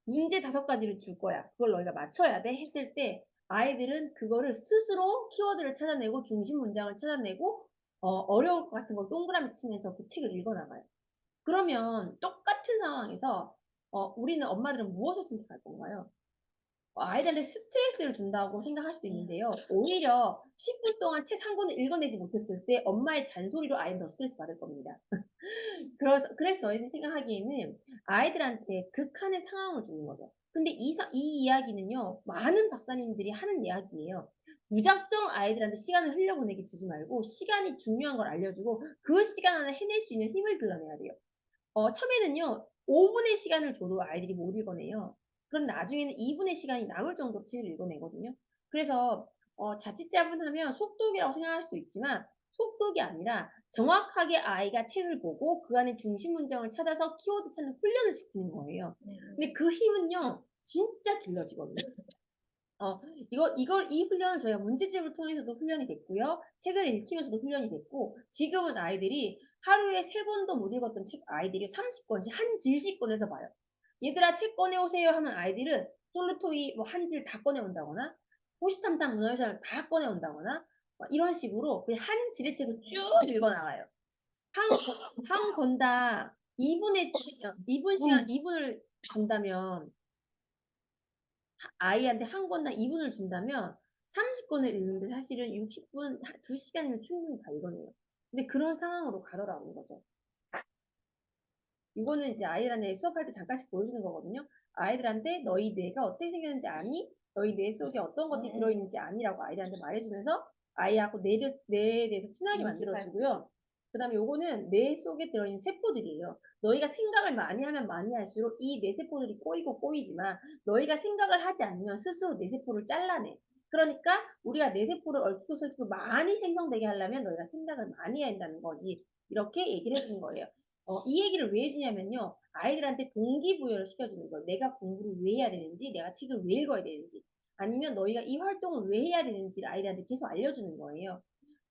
Speaker 1: 문제 5가지를 줄 거야. 그걸 너희가 맞춰야 돼 했을 때 아이들은 그거를 스스로 키워드를 찾아내고 중심 문장을 찾아내고 어려울 것 같은 걸 동그라미 치면서 그 책을 읽어나가요. 그러면 똑같은 상황에서 우리는 엄마들은 무엇을 선택할 건가요? 아이들한테 스트레스를 준다고 생각할 수도 있는데요. 오히려 10분 동안 책 한 권을 읽어내지 못했을 때 엄마의 잔소리로 아이는 더 스트레스 받을 겁니다. 그래서 저희는 생각하기에는 아이들한테 극한의 상황을 주는 거죠. 근데 이 이야기는요, 많은 박사님들이 하는 이야기예요. 무작정 아이들한테 시간을 흘려보내게 주지 말고 시간이 중요한 걸 알려주고 그 시간 안에 해낼 수 있는 힘을 길러내야 돼요. 처음에는요, 5분의 시간을 줘도 아이들이 못 읽어내요. 그럼 나중에는 2분의 시간이 남을 정도로 책을 읽어내거든요. 그래서 자칫 잘못하면 속독이라고 생각할 수도 있지만 속독이 아니라 정확하게 아이가 책을 보고 그 안에 중심 문장을 찾아서 키워드 찾는 훈련을 시키는 거예요. 근데 그 힘은요, 진짜 길러지거든요. 이 훈련을 저희가 문제집을 통해서도 훈련이 됐고요. 책을 읽히면서도 훈련이 됐고, 지금은 아이들이 하루에 3권도 못 읽었던 책 아이들이 30권씩 한 질씩 꺼내서 봐요. 얘들아, 책 꺼내오세요 하면 아이들은 솔루토이 뭐 한 질 다 꺼내온다거나, 호시탐탐 문화유산을 다 꺼내온다거나, 이런 식으로 그냥 한 질의 책을 쭉 읽어나가요. 한 권당 2분 시간, 2분을 준다면, 아이한테 한 권당 2분을 준다면 30권을 읽는데 사실은 60분, 2시간이면 충분히 다 읽어내요. 근데 그런 상황으로 가더라고요, 거죠. 이거는 이제 아이들한테 수업할 때 잠깐씩 보여주는 거거든요. 아이들한테 너희 뇌가 어떻게 생겼는지 아니? 너희 뇌 속에 어떤 것들이 들어있는지 아니라고 아이들한테 말해주면서 아이하고 뇌에 대해서 친하게 만들어주고요. 그 다음에 요거는 뇌 속에 들어있는 세포들이에요. 너희가 생각을 많이 하면 많이 할수록 이 뇌세포들이 꼬이고 꼬이지만 너희가 생각을 하지 않으면 스스로 뇌세포를 잘라내. 그러니까 우리가 뇌세포를 얼추설추 많이 생성되게 하려면 너희가 생각을 많이 해야 한다는 거지. 이렇게 얘기를 해주는 거예요. 이 얘기를 왜 해주냐면요. 아이들한테 동기부여를 시켜주는 거예요. 내가 공부를 왜 해야 되는지, 내가 책을 왜 읽어야 되는지, 아니면 너희가 이 활동을 왜 해야 되는지를 아이들한테 계속 알려주는 거예요.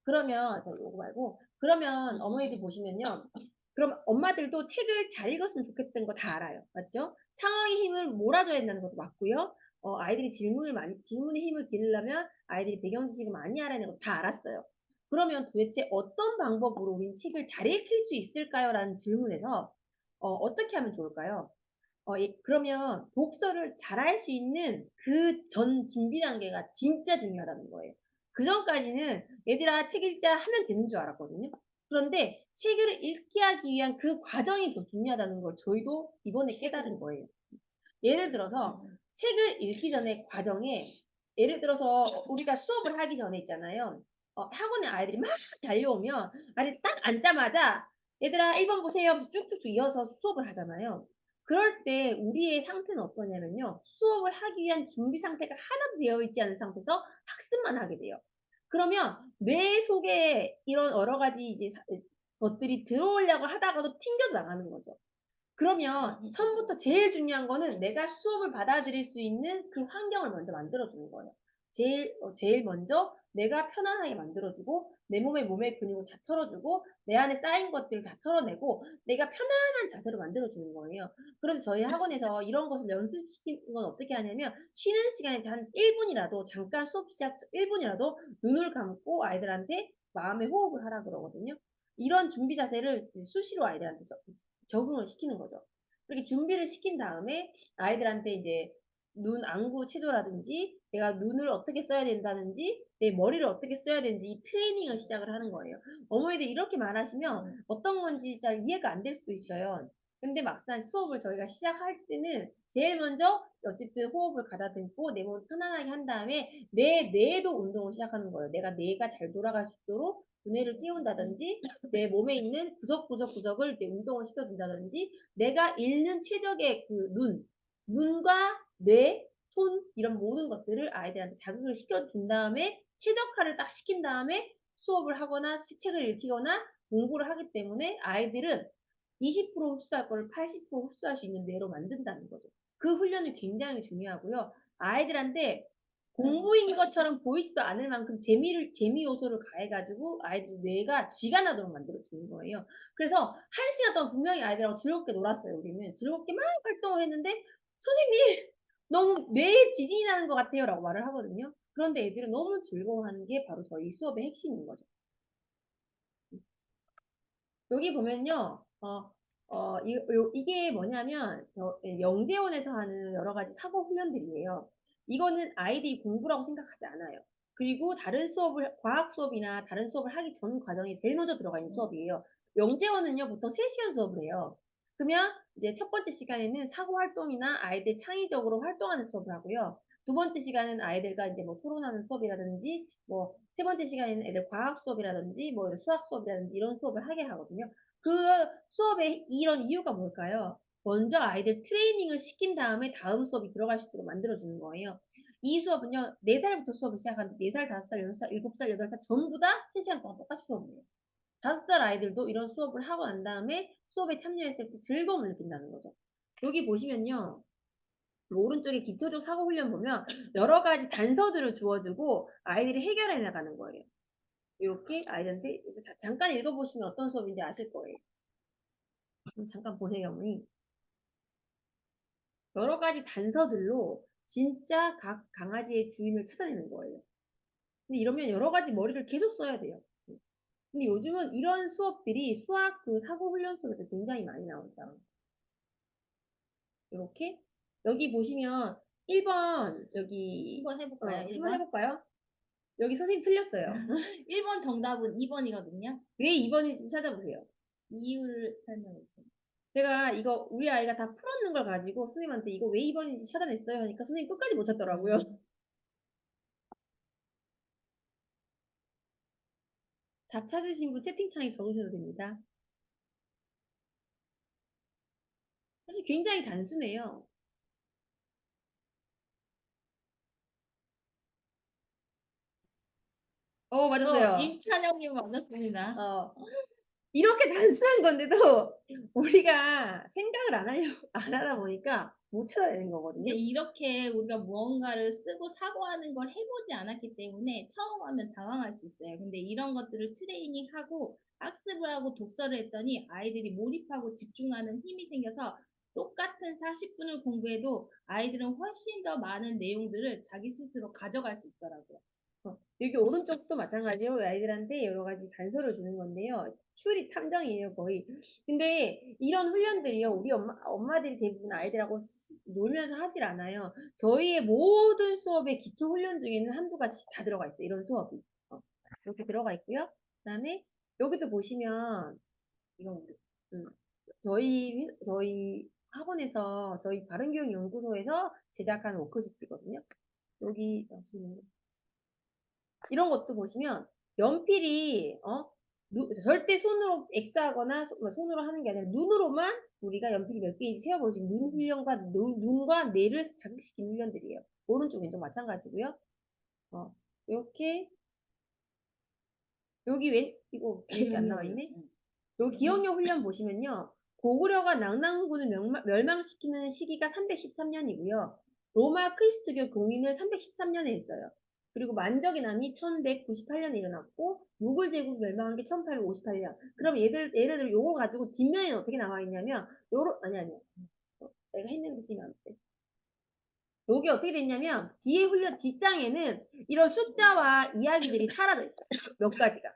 Speaker 1: 그러면, 요거 말고, 그러면 어머니들 보시면요. 그럼 엄마들도 책을 잘 읽었으면 좋겠다는 거 다 알아요. 맞죠? 상황의 힘을 몰아줘야 된다는 것도 맞고요. 아이들이 질문의 힘을 기르려면 아이들이 배경 지식을 많이 알아야 되는 거 다 알았어요. 그러면 도대체 어떤 방법으로 우린 책을 잘 읽힐 수 있을까요? 라는 질문에서 어떻게 하면 좋을까요? 그러면 독서를 잘할 수 있는 그 전 준비 단계가 진짜 중요하다는 거예요. 그 전까지는 얘들아 책 읽자 하면 되는 줄 알았거든요. 그런데 책을 읽게 하기 위한 그 과정이 더 중요하다는 걸 저희도 이번에 깨달은 거예요. 예를 들어서 책을 읽기 전에 과정에 예를 들어서 우리가 수업을 하기 전에 있잖아요. 학원에 아이들이 막 달려오면 아이들이 딱 앉자마자 얘들아 1번 보세요 하면서 쭉쭉 이어서 수업을 하잖아요. 그럴 때 우리의 상태는 어떠냐면요. 수업을 하기 위한 준비 상태가 하나도 되어 있지 않은 상태에서 학습만 하게 돼요. 그러면 뇌 속에 이런 여러 가지 이제 것들이 들어오려고 하다가도 튕겨져 나가는 거죠. 그러면 처음부터 제일 중요한 거는 내가 수업을 받아들일 수 있는 그 환경을 먼저 만들어주는 거예요. 제일 먼저 내가 편안하게 만들어주고, 내 몸의 근육을 다 털어주고, 내 안에 쌓인 것들을 다 털어내고, 내가 편안한 자세로 만들어주는 거예요. 그래서 저희 학원에서 이런 것을 연습시키는 건 어떻게 하냐면, 쉬는 시간에 한 1분이라도, 잠깐 수업 시작 1분이라도 눈을 감고 아이들한테 마음의 호흡을 하라 그러거든요. 이런 준비 자세를 수시로 아이들한테 적응을 시키는 거죠. 그렇게 준비를 시킨 다음에 아이들한테 이제 눈 안구 체조라든지 내가 눈을 어떻게 써야 된다든지 내 머리를 어떻게 써야 되는지 이 트레이닝을 시작을 하는 거예요. 어머니들 이렇게 말하시면 어떤 건지 잘 이해가 안 될 수도 있어요. 근데 막상 수업을 저희가 시작할 때는 제일 먼저 어쨌든 호흡을 가다듬고 내 몸을 편안하게 한 다음에 내 뇌도 운동을 시작하는 거예요. 내가 뇌가 잘 돌아갈 수 있도록 두뇌를 깨운다든지 내 몸에 있는 구석구석을 운동을 시켜준다든지 내가 읽는 최적의 그 눈과 뇌, 손 이런 모든 것들을 아이들한테 자극을 시켜준 다음에 최적화를 딱 시킨 다음에 수업을 하거나 책을 읽히거나 공부를 하기 때문에 아이들은 20% 흡수할 거를 80% 흡수할 수 있는 뇌로 만든다는 거죠. 그 훈련이 굉장히 중요하고요. 아이들한테 공부인 것처럼 보이지도 않을 만큼 재미 요소를 가해가지고 아이들 뇌가 쥐가 나도록 만들어주는 거예요. 그래서 1시간 동안 분명히 아이들하고 즐겁게 놀았어요. 우리는 즐겁게 막 활동을 했는데 선생님 너무 뇌에 지진이 나는 것 같아요 라고 말을 하거든요. 그런데 애들은 너무 즐거워하는 게 바로 저희 수업의 핵심인 거죠. 여기 보면요, 이게 뭐냐면, 영재원에서 하는 여러 가지 사고 훈련들이에요. 이거는 아이들이 공부라고 생각하지 않아요. 그리고 과학 수업이나 다른 수업을 하기 전 과정에 제일 먼저 들어가 있는 수업이에요. 영재원은요, 보통 3시간 수업을 해요. 그러면 이제 첫 번째 시간에는 사고 활동이나 아이들 창의적으로 활동하는 수업을 하고요. 두 번째 시간은 아이들과 이제 뭐 토론하는 수업이라든지, 뭐 세 번째 시간에는 애들 과학 수업이라든지 뭐 수학 수업이라든지 이런 수업을 하게 하거든요. 그 수업의 이런 이유가 뭘까요? 먼저 아이들 트레이닝을 시킨 다음에 다음 수업이 들어갈 수 있도록 만들어주는 거예요. 이 수업은요, 4살부터 수업을 시작하는데 4살, 5살, 6살, 7살, 8살 전부 다 3시간 동안 똑같이 수업을 해요. 5살 아이들도 이런 수업을 하고 난 다음에 수업에 참여했을 때 즐거움을 느낀다는 거죠. 여기 보시면요. 오른쪽에 기초적 사고 훈련 보면 여러 가지 단서들을 주어주고 아이들이 해결해 나가는 거예요. 이렇게 아이들한테 잠깐 읽어보시면 어떤 수업인지 아실 거예요. 잠깐 보세요, 어머니. 여러 가지 단서들로 진짜 각 강아지의 주인을 찾아내는 거예요. 근데 이러면 여러 가지 머리를 계속 써야 돼요. 근데 요즘은 이런 수업들이 수학 그 사고 훈련 수업에서 굉장히 많이 나온다. 이렇게 여기 보시면 1번 여기
Speaker 2: 한번 해볼까요?
Speaker 1: 한번
Speaker 2: 1번?
Speaker 1: 해볼까요? 여기 선생님 틀렸어요.
Speaker 2: 1번 정답은 2번이거든요.
Speaker 1: 왜 2번인지 찾아보세요.
Speaker 2: 이유를 설명해 주세요.
Speaker 1: 제가 이거 우리 아이가 다 풀었는 걸 가지고 선생님한테 이거 왜 2번인지 찾아냈어요 하니까 선생님 끝까지 못 찾더라고요. 답 찾으신 분 채팅창에 적으셔도 됩니다. 사실 굉장히 단순해요. 맞았어요.
Speaker 2: 임찬영님 만났습니다.
Speaker 1: 어, 이렇게 단순한 건데도 우리가 생각을 안 하다 보니까 못 찾아내는
Speaker 2: 근데
Speaker 1: 거거든요.
Speaker 2: 이렇게 우리가 무언가를 쓰고 사고하는 걸 해보지 않았기 때문에 처음 하면 당황할 수 있어요. 근데 이런 것들을 트레이닝하고 학습을 하고 독서를 했더니 아이들이 몰입하고 집중하는 힘이 생겨서 똑같은 40분을 공부해도 아이들은 훨씬 더 많은 내용들을 자기 스스로 가져갈 수 있더라고요.
Speaker 1: 여기 오른쪽도 마찬가지로 아이들한테 여러 가지 단서를 주는 건데요. 추리 탐정이에요, 거의. 근데 이런 훈련들이요, 우리 엄마들이 대부분 아이들하고 놀면서 하질 않아요. 저희의 모든 수업의 기초 훈련 중에는 한두 가지 다 들어가 있어요, 이런 수업이. 이렇게 들어가 있고요. 그다음에 여기도 보시면, 이건 저희 학원에서, 저희 바른교육연구소에서 제작한 워크시트거든요. 여기, 이런 것도 보시면 연필이 절대 손으로 X하거나 손으로 하는 게 아니라 눈으로만 우리가 연필이 몇 개인지 세어볼 수 있는 눈 훈련과 눈과 뇌를 자극시키는 훈련들이에요. 오른쪽 왼쪽 마찬가지고요. 어, 이렇게 여기 이거 기억이 안 나와 있네. 여기 기억력 훈련 보시면요. 고구려가 낙랑군을 멸망시키는 시기가 313년이고요. 로마 크리스트교 공인을 313년에 했어요. 그리고 만적의 난이 1198년에 일어났고 무굴 제국 멸망한 게 1858년. 그럼 예를 들어 요거 가지고 뒷면에는 어떻게 나와 있냐면 아니 내가 했는데 지금 안 돼. 요게 어떻게 됐냐면 뒤에 훈련 뒷장에는 이런 숫자와 이야기들이 사라져 있어요. 몇 가지가.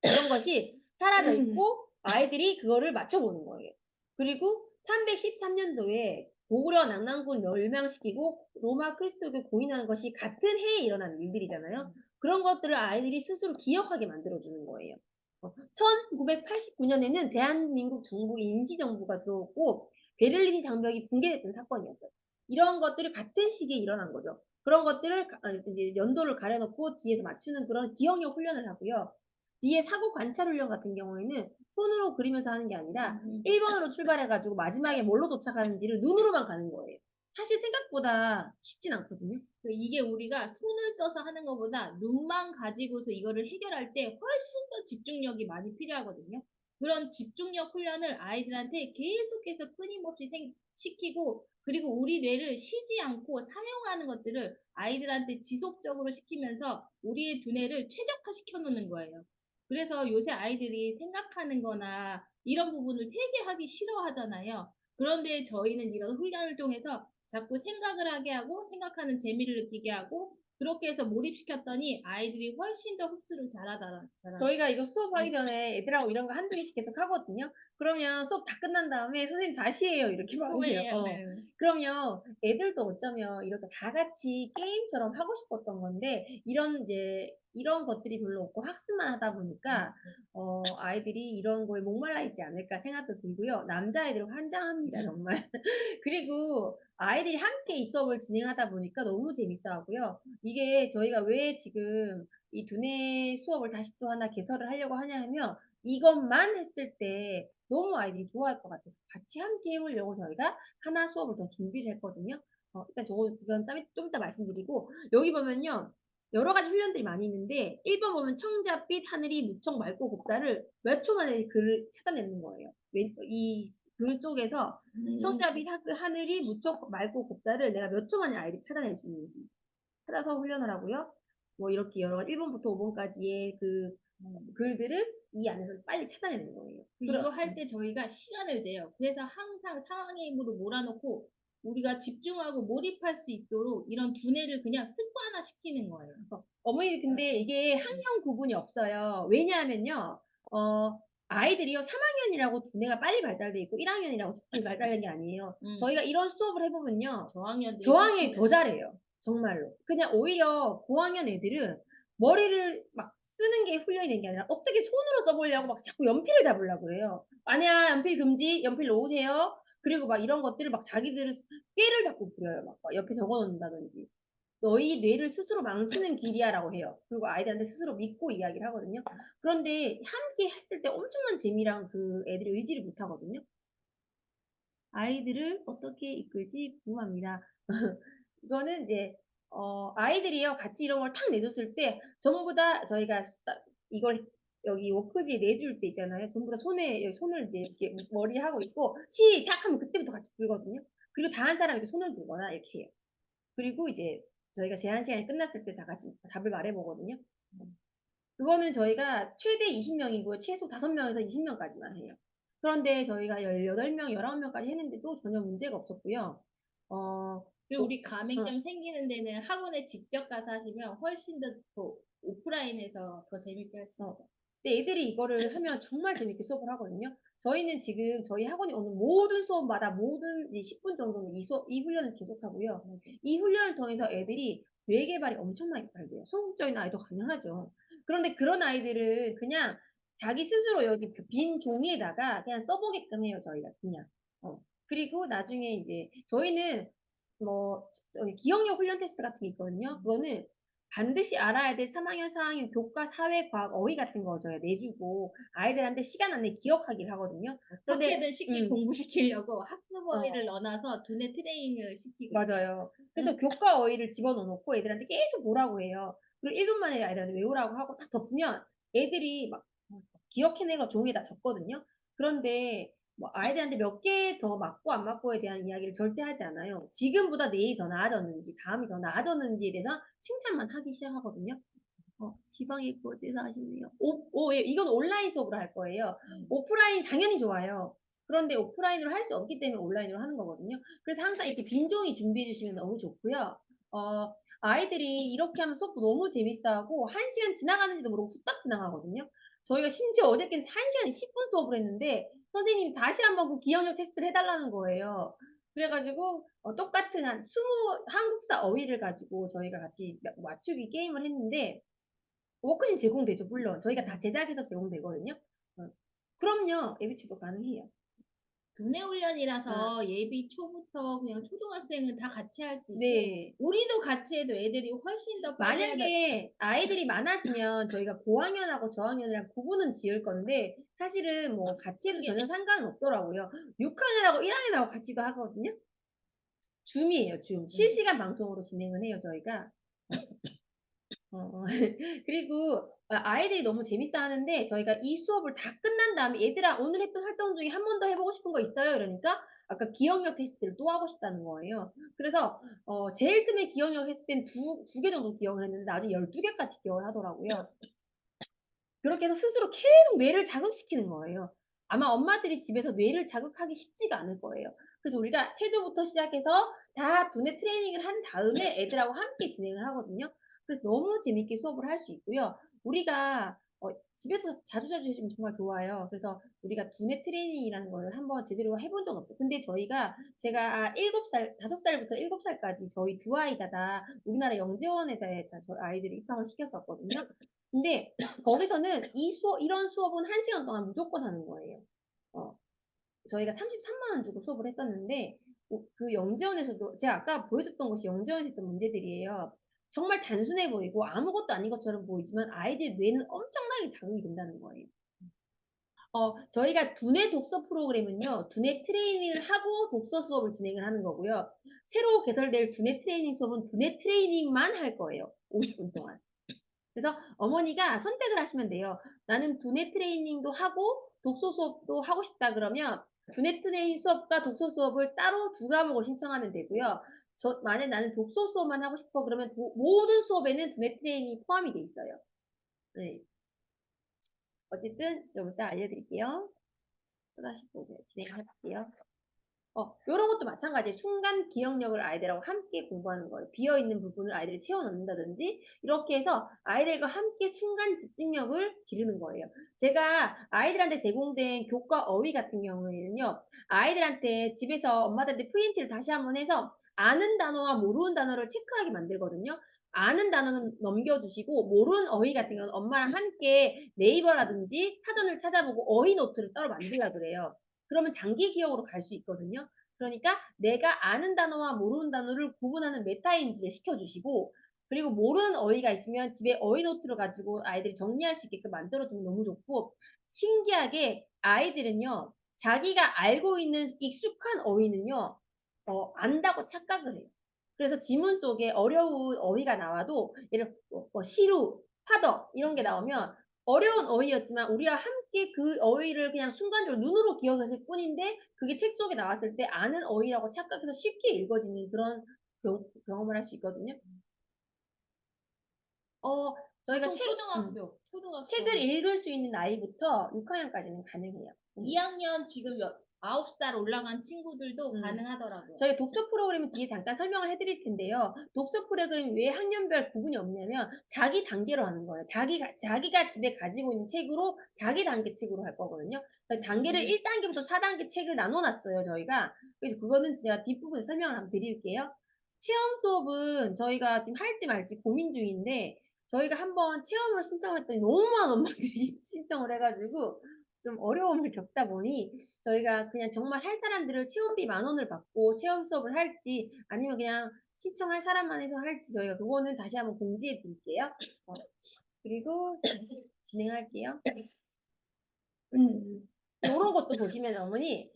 Speaker 1: 이런 것이 사라져 있고 아이들이 그거를 맞춰보는 거예요. 그리고 313년도에 고구려 낙랑군 멸망시키고 로마 그리스도교 공인하는 것이 같은 해에 일어난 일들이잖아요. 그런 것들을 아이들이 스스로 기억하게 만들어주는 거예요. 1989년에는 대한민국 정부 임시정부가 들어오고 베를린 장벽이 붕괴됐던 사건이었어요. 이런 것들이 같은 시기에 일어난 거죠. 그런 것들을 이제 연도를 가려놓고 뒤에서 맞추는 그런 기억력 훈련을 하고요. 뒤에 사고 관찰 훈련 같은 경우에는 손으로 그리면서 하는 게 아니라 1번으로 출발해가지고 마지막에 뭘로 도착하는지를 눈으로만 가는 거예요. 사실 생각보다 쉽진 않거든요.
Speaker 2: 이게 우리가 손을 써서 하는 것보다 눈만 가지고서 이거를 해결할 때 훨씬 더 집중력이 많이 필요하거든요. 그런 집중력 훈련을 아이들한테 계속해서 끊임없이 시키고, 그리고 우리 뇌를 쉬지 않고 사용하는 것들을 아이들한테 지속적으로 시키면서 우리의 두뇌를 최적화시켜 놓는 거예요. 그래서 요새 아이들이 생각하는 거나 이런 부분을 되게 하기 싫어하잖아요. 그런데 저희는 이런 훈련을 통해서 자꾸 생각을 하게 하고 생각하는 재미를 느끼게 하고 그렇게 해서 몰입시켰더니 아이들이 훨씬 더 흡수를 잘하더라.
Speaker 1: 저희가 이거 수업하기 전에 애들하고 이런 거 한두 개씩 계속 하거든요. 그러면 수업 다 끝난 다음에 선생님 다시 해요. 이렇게 말을 해요. 그러면 애들도 어쩌면 이렇게 다 같이 게임처럼 하고 싶었던 건데 이런 것들이 별로 없고 학습만 하다 보니까 아이들이 이런 거에 목말라 있지 않을까 생각도 들고요. 남자아이들은 환장합니다, 정말. 그리고 아이들이 함께 이 수업을 진행하다 보니까 너무 재밌어 하고요. 이게 저희가 왜 지금 이 두뇌 수업을 다시 또 하나 개설을 하려고 하냐면 이것만 했을 때 너무 아이들이 좋아할 것 같아서 같이 함께 해보려고 저희가 하나 수업을 더 준비를 했거든요. 일단 이건 좀 이따 말씀드리고 여기 보면요. 여러 가지 훈련들이 많이 있는데 1번 보면 청자빛 하늘이 무척 맑고 곱다를 몇 초 만에 글을 찾아내는 거예요. 이 글 속에서 청자빛 하늘이 무척 맑고 곱다를 내가 몇 초 만에 아이들이 찾아낼 수 있는지 찾아서 훈련을 하고요. 뭐 이렇게 여러 가지 1번부터 5번까지의 그 글들을 이 안에서 빨리 찾아내는 거예요.
Speaker 2: 이거 할 때 저희가 시간을 재요. 그래서 항상 상황의 힘으로 몰아넣고 우리가 집중하고 몰입할 수 있도록 이런 두뇌를 그냥 습관화 시키는 거예요.
Speaker 1: 어머니 근데 이게 학년 구분이 없어요. 왜냐하면요. 아이들이요 3학년이라고 두뇌가 빨리 발달돼 있고 1학년이라고 빨리 발달된 게 아니에요. 저희가 이런 수업을 해보면요. 저학년이 더 잘해요. 정말로. 그냥 오히려 고학년 애들은 머리를 막 쓰는 게 훈련이 된 게 아니라 어떻게 손으로 써보려고 막 자꾸 연필을 잡으려고 해요. 아니야, 연필 금지, 연필 놓으세요. 그리고 막 이런 것들을 막 자기들은 꾀를 자꾸 부려요. 막 옆에 적어 놓는다든지. 너희 뇌를 스스로 망치는 길이야라고 해요. 그리고 아이들한테 스스로 믿고 이야기를 하거든요. 그런데 함께 했을 때 엄청난 재미랑 그 애들이 의지를 못 하거든요. 아이들을 어떻게 이끌지 궁금합니다. 이거는 이제 아이들이요 같이 이런 걸 탁 내줬을 때 전부 다 저희가 이걸 여기 워크지에 내줄 때 있잖아요. 전부 다 손을 이제 이렇게 머리에 하고 있고 시작하면 그때부터 같이 불거든요. 그리고 다 한 사람 이렇게 손을 들거나 이렇게 해요. 그리고 이제 저희가 제한 시간이 끝났을 때 다 같이 답을 말해보거든요. 그거는 저희가 최대 20명이고요. 최소 5명에서 20명까지만 해요. 그런데 저희가 18명, 19명까지 했는데도 전혀 문제가 없었고요.
Speaker 2: 그리고 우리 가맹점 생기는 데는 학원에 직접 가서 하시면 훨씬 더 오프라인에서 더 재밌게 할 수 있어요.
Speaker 1: 근데 애들이 이거를 하면 정말 재밌게 수업을 하거든요. 저희는 지금 저희 학원에 오는 모든 수업마다 뭐든지 10분 정도는 이 훈련을 계속하고요. 이 훈련을 통해서 애들이 뇌 개발이 엄청나게 잘 돼요. 소극적인 아이도 가능하죠. 그런데 그런 아이들은 그냥 자기 스스로 여기 빈 종이에다가 그냥 써보게끔 해요, 저희가 그냥. 그리고 나중에 이제 저희는 뭐 기억력 훈련 테스트 같은 게 있거든요. 그거는 반드시 알아야 될 3학년, 4학년 교과, 사회, 과학, 어휘 같은 거 저희가 내주고 아이들한테 시간 안에 기억하기를 하거든요. 그런데
Speaker 2: 어떻게든 쉽게 공부시키려고 학습 어휘를
Speaker 1: 어,
Speaker 2: 넣어놔서 두뇌 트레이닝을 시키고 있어요.
Speaker 1: 맞아요. 그래서 교과 어휘를 집어넣어 놓고 애들한테 계속 뭐라고 해요. 그리고 1분 만에 아이들한테 외우라고 하고 딱 덮으면 애들이 막 기억해내가 종이에다 적거든요. 그런데 뭐 아이들한테 몇 개 더 맞고 안 맞고에 대한 이야기를 절대 하지 않아요. 지금보다 내일이 더 나아졌는지, 다음이 더 나아졌는지에 대해서 칭찬만 하기 시작하거든요. 지방이 거제서 하시네요. 예, 이건 온라인 수업으로 할 거예요. 오프라인 당연히 좋아요. 그런데 오프라인으로 할 수 없기 때문에 온라인으로 하는 거거든요. 그래서 항상 이렇게 빈 종이 준비해 주시면 너무 좋고요. 아이들이 이렇게 하면 수업 너무 재밌어하고 1시간 지나가는지도 모르고 후딱 지나가거든요. 저희가 심지어 어저께는 1시간에 10분 수업을 했는데 선생님이 다시 한번 그 기억력 테스트를 해달라는 거예요. 그래가지고 똑같은 한 20 한국사 어휘를 가지고 저희가 같이 맞추기 게임을 했는데 워크숍 제공되죠, 물론. 저희가 다 제작해서 제공되거든요. 어. 그럼요, 예비치도 가능해요.
Speaker 2: 두뇌
Speaker 1: 아,
Speaker 2: 훈련이라서 예비 초부터 그냥 초등학생은 다 같이 할 수 있고
Speaker 1: 네.
Speaker 2: 우리도 같이 해도 애들이 훨씬 더 빨리 하다.
Speaker 1: 만약에 아이들이 많아지면 저희가 고학년하고 저학년이랑 구분은 지을 건데 사실은 뭐 같이 해도 전혀 상관은 없더라고요. 6학년하고 1학년하고 같이도 하거든요. 줌이에요, 줌. 실시간 방송으로 진행을 해요, 저희가. 그리고 아이들이 너무 재밌어 하는데 저희가 이 수업을 다 끝난 다음에 얘들아 오늘 했던 활동 중에 한 번 더 해보고 싶은 거 있어요? 이러니까 아까 기억력 테스트를 또 하고 싶다는 거예요. 그래서 제일 처음에 기억력 했을 땐 두 개 정도 기억을 했는데 나중에 12개까지 기억을 하더라고요. 그렇게 해서 스스로 계속 뇌를 자극시키는 거예요. 아마 엄마들이 집에서 뇌를 자극하기 쉽지가 않을 거예요. 그래서 우리가 체조부터 시작해서 다 두뇌 트레이닝을 한 다음에 애들하고 함께 진행을 하거든요. 그래서 너무 재밌게 수업을 할 수 있고요. 우리가 집에서 자주자주 해주면 정말 좋아요. 그래서 우리가 두뇌 트레이닝이라는 걸 한번 제대로 해본 적 없어요. 근데 제가 7살, 5살부터 7살까지 저희 두 아이 다 우리나라 영재원에 저 아이들을 입학을 시켰었거든요. 근데 거기서는 이런 수업은 1시간 동안 무조건 하는 거예요. 어, 저희가 33만 원 주고 수업을 했었는데, 그 영재원에서도, 제가 아까 보여줬던 것이 영재원에서 했던 문제들이에요. 정말 단순해 보이고 아무것도 아닌 것처럼 보이지만 아이들 뇌는 엄청나게 자극이 된다는 거예요. 저희가 두뇌 독서 프로그램은요, 두뇌 트레이닝을 하고 독서 수업을 진행을 하는 거고요. 새로 개설될 두뇌 트레이닝 수업은 두뇌 트레이닝만 할 거예요. 50분 동안. 그래서 어머니가 선택을 하시면 돼요. 나는 두뇌 트레이닝도 하고 독서 수업도 하고 싶다 그러면 두뇌 트레이닝 수업과 독서 수업을 따로 두 과목을 신청하면 되고요. 만약 나는 독서 수업만 하고 싶어 그러면 모든 수업에는 두뇌 트레이닝이 포함이 돼 있어요. 네. 어쨌든 좀 이따 알려드릴게요. 또다시 또 진행해 볼게요. 요런 것도 마찬가지예요. 순간 기억력을 아이들하고 함께 공부하는 거예요. 비어있는 부분을 아이들이 채워 넣는다든지, 이렇게 해서 아이들과 함께 순간 집중력을 기르는 거예요. 제가 아이들한테 제공된 교과 어휘 같은 경우에는요, 아이들한테 집에서 엄마들한테 프린트를 다시 한번 해서 아는 단어와 모르는 단어를 체크하게 만들거든요. 아는 단어는 넘겨주시고, 모르는 어휘 같은 경우는 엄마랑 함께 네이버라든지 사전을 찾아보고 어휘 노트를 따로 만들라 그래요. 그러면 장기 기억으로 갈 수 있거든요. 그러니까 내가 아는 단어와 모르는 단어를 구분하는 메타인지를 시켜주시고 그리고 모르는 어휘가 있으면 집에 어휘 노트를 가지고 아이들이 정리할 수 있게끔 만들어두면 너무 좋고 신기하게 아이들은요 자기가 알고 있는 익숙한 어휘는요 안다고 착각을 해요. 그래서 지문 속에 어려운 어휘가 나와도 예를 들어 시루, 화덕 이런 게 나오면 어려운 어휘였지만 우리와 함께 그 어휘를 그냥 순간적으로 눈으로 기억했을 뿐인데 그게 책 속에 나왔을 때 아는 어휘라고 착각해서 쉽게 읽어지는 그런 경험을 할 수 있거든요. 저희가
Speaker 2: 보통 초등학교
Speaker 1: 책을 읽을 수 있는 나이부터 6학년까지는 가능해요.
Speaker 2: 2학년 지금 9살 올라간 친구들도
Speaker 1: 음.
Speaker 2: 가능하더라고요.
Speaker 1: 저희 독서 프로그램은 뒤에 잠깐 설명을 해드릴 텐데요. 독서 프로그램이 왜 학년별 구분이 없냐면 자기 단계로 하는 거예요. 자기가 집에 가지고 있는 책으로 자기 단계 책으로 할 거거든요. 단계를 1단계부터 4단계 책을 나눠놨어요, 저희가. 그래서 그거는 제가 뒷부분에 설명을 한번 드릴게요. 체험 수업은 저희가 지금 할지 말지 고민 중인데 저희가 한번 체험을 신청했더니 너무 많은 엄마들이 신청을 해가지고 좀 어려움을 겪다 보니 저희가 그냥 정말 할 사람들을 체험비 10,000원을 받고 체험 수업을 할지 아니면 그냥 신청할 사람만 해서 할지 저희가 그거는 다시 한번 공지해 드릴게요. 그리고 진행할게요. 이런 것도 보시면 어머니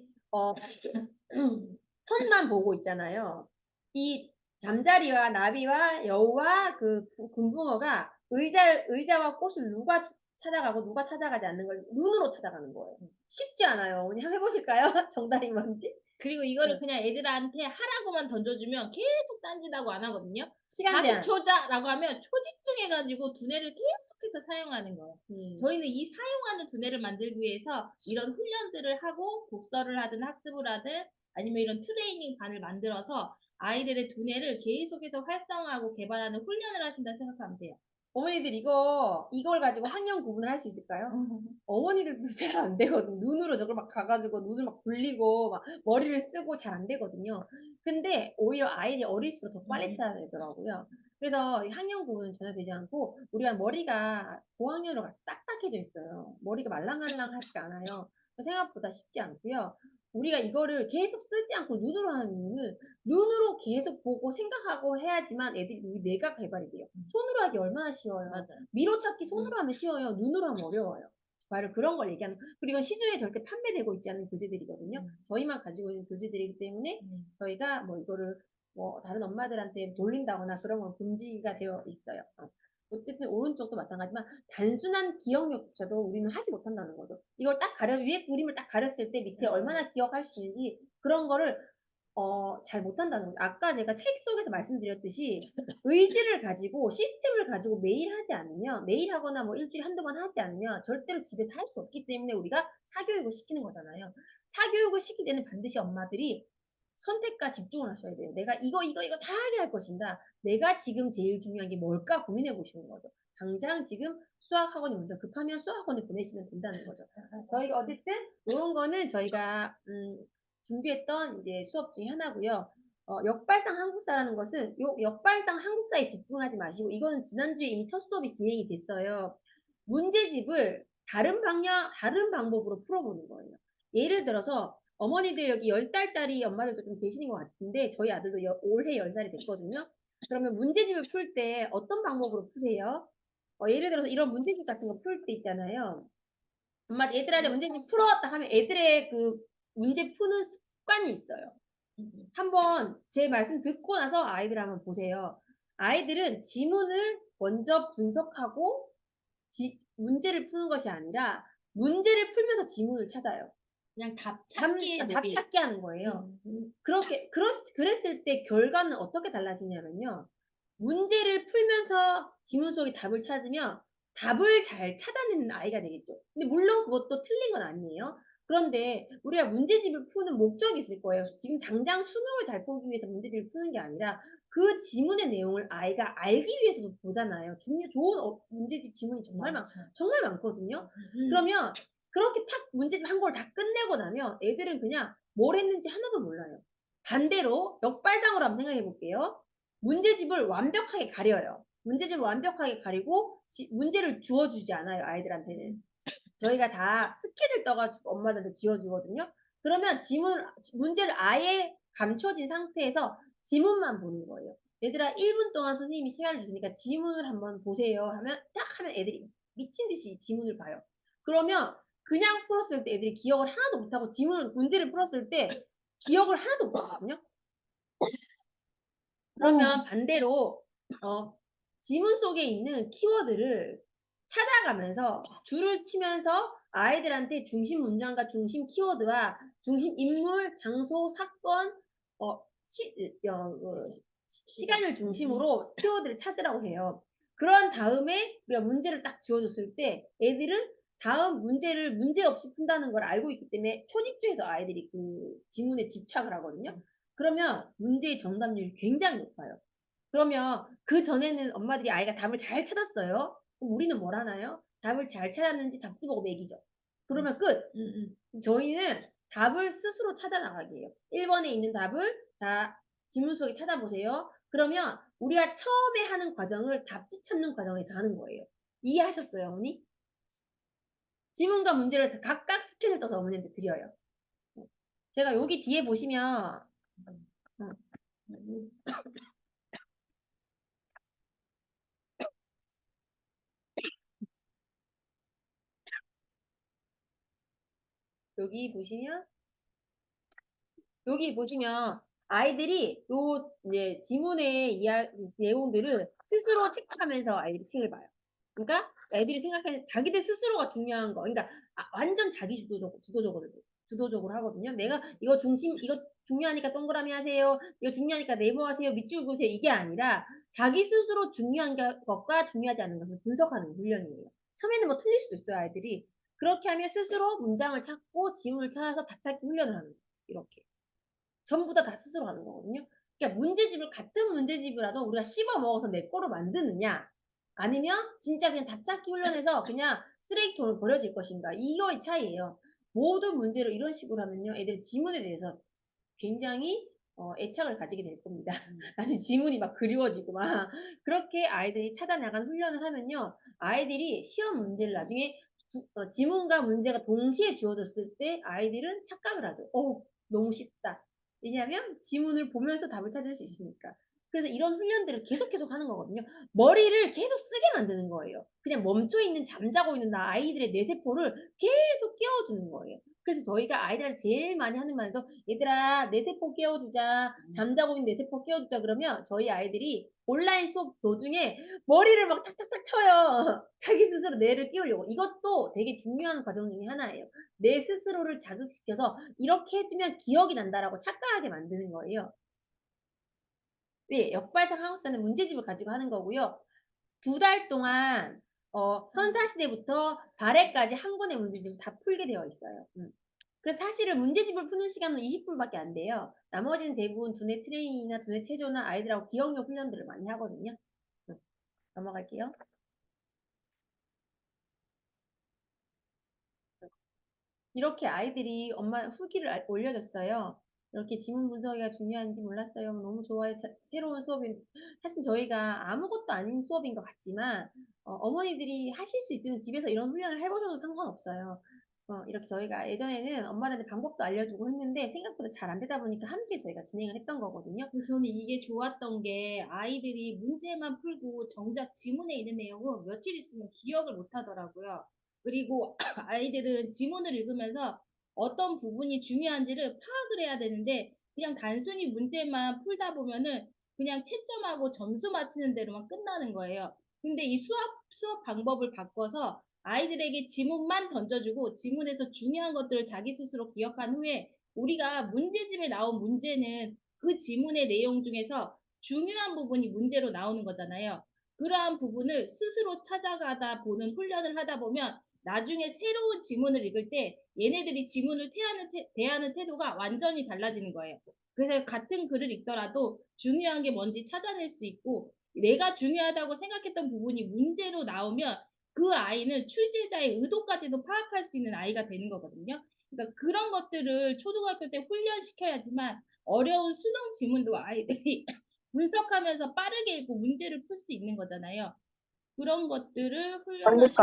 Speaker 1: 선만 보고 있잖아요. 이 잠자리와 나비와 여우와 그 금붕어가 의자와 꽃을 누가 찾아가고 누가 찾아가지 않는 걸 눈으로 찾아가는 거예요. 쉽지 않아요. 어머니 한번 해보실까요? 정답이 뭔지?
Speaker 2: 그리고 이거를
Speaker 1: 네.
Speaker 2: 그냥 애들한테 하라고만 던져주면 계속 딴짓하고 안 하거든요.
Speaker 1: 시간 제한.
Speaker 2: 40초자라고 하면 초집중해가지고 두뇌를 계속해서 사용하는 거예요. 저희는 이 사용하는 두뇌를 만들기 위해서 이런 훈련들을 하고 독서를 하든 학습을 하든 아니면 이런 트레이닝 반을 만들어서 아이들의 두뇌를 계속해서 활성화하고 개발하는 훈련을 하신다 생각하면 돼요.
Speaker 1: 어머니들 이걸 가지고 학년 구분을 할 수 있을까요? 어머니들도 잘 안 되거든요. 눈으로 저걸 막 가가지고 눈을 막 굴리고 막 머리를 쓰고 잘 안 되거든요. 근데 오히려 아이들이 어릴수록 더 빨리 찾아내더라고요. 그래서 이 학년 구분은 전혀 되지 않고 우리가 머리가 고학년으로 가서 딱딱해져 있어요. 머리가 말랑말랑하지가 않아요. 생각보다 쉽지 않고요. 우리가 이거를 계속 쓰지 않고 눈으로 하는 이유는 눈으로 계속 보고 생각하고 해야지만 애들이 우리 뇌가 개발이 돼요. 손으로 하기 얼마나 쉬워요.
Speaker 2: 맞아요.
Speaker 1: 미로 찾기 손으로 하면 쉬워요. 눈으로 하면 어려워요. 바로 그런 걸 얘기하는. 그리고 시중에 절대 판매되고 있지 않은 교재들이거든요. 저희만 가지고 있는 교재들이기 때문에 저희가 뭐 이거를 뭐 다른 엄마들한테 돌린다거나 그런 건 금지가 되어 있어요. 어쨌든 오른쪽도 마찬가지지만 단순한 기억력조차도 우리는 하지 못한다는 거죠. 이걸 딱 위에 그림을 딱 가렸을 때 밑에 얼마나 기억할 수 있는지 그런 거를 잘 못한다는 거죠. 아까 제가 책 속에서 말씀드렸듯이 의지를 가지고 시스템을 가지고 매일 하지 않으면 매일 하거나 뭐 일주일에 한두 번 하지 않으면 절대로 집에서 할 수 없기 때문에 우리가 사교육을 시키는 거잖아요. 사교육을 시킬 때는 반드시 엄마들이 선택과 집중을 하셔야 돼요. 내가 이거 다 하게 할 것인가? 내가 지금 제일 중요한 게 뭘까 고민해 보시는 거죠. 당장 지금 수학학원이 먼저 급하면 수학학원에 보내시면 된다는 거죠. 저희가 어쨌든 이런 거는 저희가 준비했던 이제 수업 중에 하나고요. 역발상 한국사라는 것은 요 역발상 한국사에 집중하지 마시고 이거는 지난주에 이미 첫 수업이 진행이 됐어요. 문제집을 다른 방법으로 풀어보는 거예요. 예를 들어서 어머니들 여기 10살짜리 엄마들도 좀 계시는 것 같은데 저희 아들도 올해 10살이 됐거든요. 그러면 문제집을 풀 때 어떤 방법으로 푸세요? 예를 들어서 이런 문제집 같은 거 풀 때 있잖아요. 엄마 애들한테 문제집 풀어왔다 하면 애들의 그 문제 푸는 습관이 있어요. 한번 제 말씀 듣고 나서 아이들 한번 보세요. 아이들은 지문을 먼저 분석하고 문제를 푸는 것이 아니라 문제를 풀면서 지문을 찾아요.
Speaker 2: 그냥 답 찾기에
Speaker 1: 답 찾게 하는 거예요. 그랬을 때 결과는 어떻게 달라지냐면요. 문제를 풀면서 지문 속에 답을 찾으면 답을 잘 찾아내는 아이가 되겠죠. 근데 물론 그것도 틀린 건 아니에요. 그런데 우리가 문제집을 푸는 목적이 있을 거예요. 지금 당장 수능을 잘 보기 위해서 문제집을 푸는 게 아니라 그 지문의 내용을 아이가 알기 위해서도 보잖아요. 좋은 문제집 지문이 정말 많거든요. 그러면 그렇게 탁 문제집 한 걸 다 끝내고 나면 애들은 그냥 뭘 했는지 하나도 몰라요. 반대로 역발상으로 한번 생각해 볼게요. 문제집을 완벽하게 가려요. 문제집을 완벽하게 가리고 문제를 주어주지 않아요. 아이들한테는. 저희가 다 스캔을 떠가지고 엄마들한테 지워주거든요. 그러면 문제를 아예 감춰진 상태에서 지문만 보는 거예요. 얘들아 1분 동안 선생님이 시간을 주니까 지문을 한번 보세요 하면 딱 하면 애들이 미친 듯이 지문을 봐요. 그러면 그냥 풀었을 때 애들이 기억을 하나도 못하고 문제를 풀었을 때 기억을 하나도 못하거든요. 그러면 반대로 지문 속에 있는 키워드를 찾아가면서 줄을 치면서 아이들한테 중심 문장과 중심 키워드와 중심 인물, 장소, 사건, 시간을 중심으로 키워드를 찾으라고 해요. 그런 다음에 우리가 문제를 딱 지어줬을 때 애들은 다음 문제를 문제 없이 푼다는 걸 알고 있기 때문에 초집중해서 아이들이 그 지문에 집착을 하거든요. 그러면 문제의 정답률이 굉장히 높아요. 그러면 그 전에는 엄마들이 아이가 답을 잘 찾았어요. 그럼 우리는 뭘 하나요? 답을 잘 찾았는지 답지 보고 매기죠. 그러면 끝. 저희는 답을 스스로 찾아 나가기 해요. 1번에 있는 답을 지문 속에 찾아보세요. 그러면 우리가 처음에 하는 과정을 답지 찾는 과정에서 하는 거예요. 이해하셨어요, 어머니? 지문과 문제를 각각 스캔을 떠서 어머니한테 드려요. 제가 여기 뒤에 보시면 여기 보시면 여기 보시면 아이들이 요 이제 지문의 내용들을 스스로 체크하면서 아이들이 책을 봐요. 그러니까 애들이 생각하는 자기들 스스로가 중요한 거. 그러니까 완전 자기 주도적으로 하거든요. 내가 이거 중요하니까 동그라미 하세요. 이거 중요하니까 네모하세요. 밑줄 그으세요. 이게 아니라 자기 스스로 중요한 것과 중요하지 않은 것을 분석하는 훈련이에요. 처음에는 뭐 틀릴 수도 있어요, 아이들이. 그렇게 하면 스스로 문장을 찾고 지문을 찾아서 답찾기 훈련을 하는 거예요. 이렇게. 전부 다 스스로 하는 거거든요. 그러니까 같은 문제집이라도 우리가 씹어 먹어서 내 거로 만드느냐, 아니면 진짜 그냥 답찾기 훈련해서 그냥 쓰레기통을 버려질 것인가. 이거의 차이예요. 모든 문제를 이런 식으로 하면요. 애들이 지문에 대해서 굉장히 애착을 가지게 될 겁니다. 나중에 지문이 막 그리워지고 막 그렇게 아이들이 찾아나가는 훈련을 하면요. 아이들이 시험 문제를 나중에 지문과 문제가 동시에 주어졌을 때 아이들은 착각을 하죠. 너무 쉽다. 왜냐하면 지문을 보면서 답을 찾을 수 있으니까. 그래서 이런 훈련들을 계속 하는 거거든요. 머리를 계속 쓰게 만드는 거예요. 그냥 멈춰있는 잠자고 있는 아이들의 뇌세포를 계속 깨워주는 거예요. 그래서 저희가 아이들한테 제일 많이 하는 말도 얘들아 뇌세포 깨워주자, 잠자고 있는 뇌세포 깨워주자 그러면 저희 아이들이 온라인 수업 도중에 머리를 막 탁탁탁 쳐요. 자기 스스로 뇌를 끼우려고. 이것도 되게 중요한 과정 중에 하나예요. 내 스스로를 자극시켜서 이렇게 해주면 기억이 난다라고 착각하게 만드는 거예요. 네, 역발상 한국사는 문제집을 가지고 하는 거고요. 2달 동안 선사시대부터 발해까지 한 권의 문제집을 다 풀게 되어 있어요. 그래서 사실은 문제집을 푸는 시간은 20분밖에 안 돼요. 나머지는 대부분 두뇌 트레이닝이나 두뇌 체조나 아이들하고 기억력 훈련들을 많이 하거든요. 넘어갈게요. 이렇게 아이들이 엄마 후기를 올려줬어요. 이렇게 지문 분석이 중요한지 몰랐어요. 너무 좋아요. 새로운 수업인, 사실 저희가 아무것도 아닌 수업인 것 같지만, 어머니들이 하실 수 있으면 집에서 이런 훈련을 해보셔도 상관없어요. 이렇게 저희가 예전에는 엄마들한테 방법도 알려주고 했는데 생각보다 잘 안 되다 보니까 함께 저희가 진행을 했던 거거든요.
Speaker 2: 저는 이게 좋았던 게 아이들이 문제만 풀고 정작 지문에 있는 내용은 며칠 있으면 기억을 못 하더라고요. 그리고 아이들은 지문을 읽으면서 어떤 부분이 중요한지를 파악을 해야 되는데 그냥 단순히 문제만 풀다 보면은 그냥 채점하고 점수 맞히는 대로만 끝나는 거예요. 근데 이 수업 방법을 바꿔서 아이들에게 지문만 던져주고 지문에서 중요한 것들을 자기 스스로 기억한 후에 우리가 문제집에 나온 문제는 그 지문의 내용 중에서 중요한 부분이 문제로 나오는 거잖아요. 그러한 부분을 스스로 찾아가다 보는 훈련을 하다 보면 나중에 새로운 지문을 읽을 때 얘네들이 지문을 대하는 태도가 완전히 달라지는 거예요. 그래서 같은 글을 읽더라도 중요한 게 뭔지 찾아낼 수 있고 내가 중요하다고 생각했던 부분이 문제로 나오면 그 아이는 출제자의 의도까지도 파악할 수 있는 아이가 되는 거거든요. 그러니까 그런 것들을 초등학교 때 훈련시켜야지만 어려운 수능 지문도 아이들이 분석하면서 빠르게 읽고 문제를 풀 수 있는 거잖아요. 그런 것들을 훈련하시고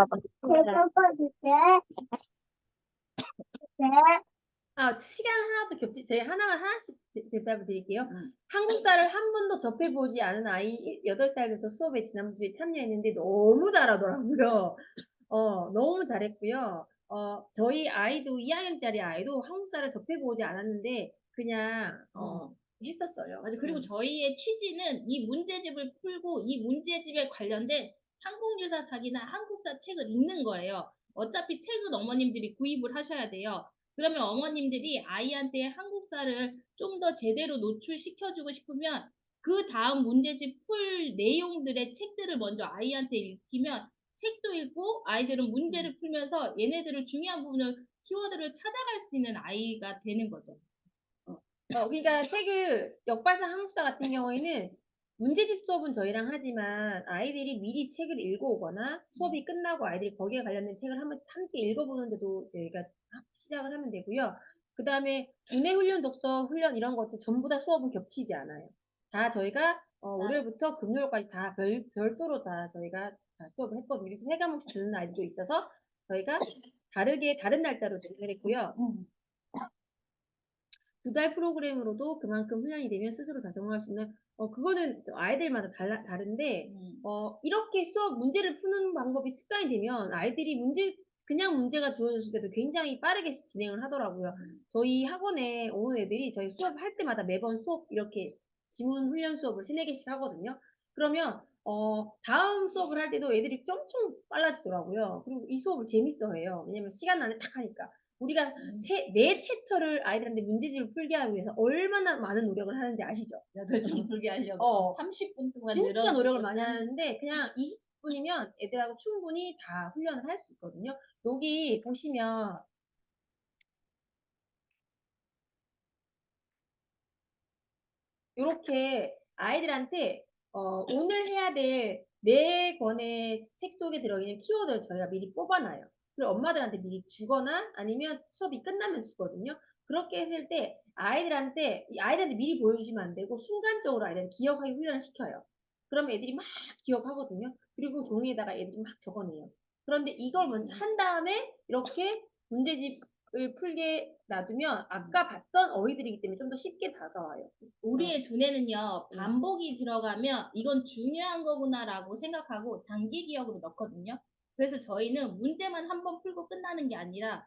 Speaker 1: 시간 하나 더 제가 하나씩 대답을 드릴게요. 한국사를 한 번도 접해보지 않은 아이 8살부터 수업에 지난주에 참여했는데 너무 잘하더라고요. 너무 잘했고요. 저희 아이도 2학년짜리 아이도 한국사를 접해보지 않았는데 그냥 했었어요.
Speaker 2: 맞아. 그리고 저희의 취지는 이 문제집을 풀고 이 문제집에 관련된 한국유사책이나 한국사 책을 읽는 거예요. 어차피 책은 어머님들이 구입을 하셔야 돼요. 그러면 어머님들이 아이한테 한국사를 좀 더 제대로 노출시켜주고 싶으면 그 다음 문제집 풀 내용들의 책들을 먼저 아이한테 읽히면 책도 읽고 아이들은 문제를 풀면서 얘네들을 중요한 부분을 키워드를 찾아갈 수 있는 아이가 되는 거죠.
Speaker 1: 그러니까 역발상 한국사 같은 경우에는 문제집 수업은 저희랑 하지만 아이들이 미리 책을 읽어오거나 수업이 끝나고 아이들이 거기에 관련된 책을 함께 읽어보는데도 저희가 시작을 하면 되고요. 그 다음에 두뇌 훈련, 독서 훈련 이런 것들 전부 다 수업은 겹치지 않아요. 다 저희가 월요일부터 금요일까지 다 별도로 다 저희가 다 수업을 했거든요. 그래서 3과목씩 듣는 아이들도 있어서 저희가 다른 날짜로 진행을 했고요. 2달 프로그램으로도 그만큼 훈련이 되면 스스로 자성할 수 있는 그거는 아이들마다 다른데 이렇게 수업 문제를 푸는 방법이 습관이 되면 아이들이 그냥 문제가 주어졌을 때도 굉장히 빠르게 진행을 하더라고요. 저희 학원에 오는 애들이 저희 수업할 때마다 매번 수업 이렇게 지문 훈련 수업을 3-4개씩 하거든요. 그러면 다음 수업을 할 때도 애들이 엄청 빨라지더라고요. 그리고 이 수업을 재밌어해요. 왜냐면 시간 안에 딱 하니까. 우리가 4챕터를 아이들한테 문제집을 풀게 하기 위해서 얼마나 많은 노력을 하는지 아시죠?
Speaker 2: 8점 풀게 하려고
Speaker 1: 어.
Speaker 2: 30분 동안
Speaker 1: 진짜 노력을
Speaker 2: 늘어지고
Speaker 1: 많이 하는데 그냥 20분이면 애들하고 충분히 다 훈련을 할 수 있거든요. 여기 보시면 요렇게 아이들한테 오늘 해야 될 4권의 책 속에 들어있는 키워드를 저희가 미리 뽑아 놔요. 그리고 엄마들한테 미리 주거나 아니면 수업이 끝나면 주거든요. 그렇게 했을 때 아이들한테 미리 보여주시면 안 되고 순간적으로 아이들한테 기억하기 훈련을 시켜요. 그러면 애들이 막 기억하거든요. 그리고 종이에다가 애들이 막 적어내요. 그런데 이걸 먼저 한 다음에 이렇게 문제집을 풀게 놔두면 아까 봤던 어휘들이기 때문에 좀 더 쉽게 다가와요.
Speaker 2: 우리의 두뇌는요,
Speaker 1: 음.
Speaker 2: 반복이 들어가면 이건 중요한 거구나라고 생각하고 장기 기억으로 넣거든요. 그래서 저희는 문제만 한번 풀고 끝나는 게 아니라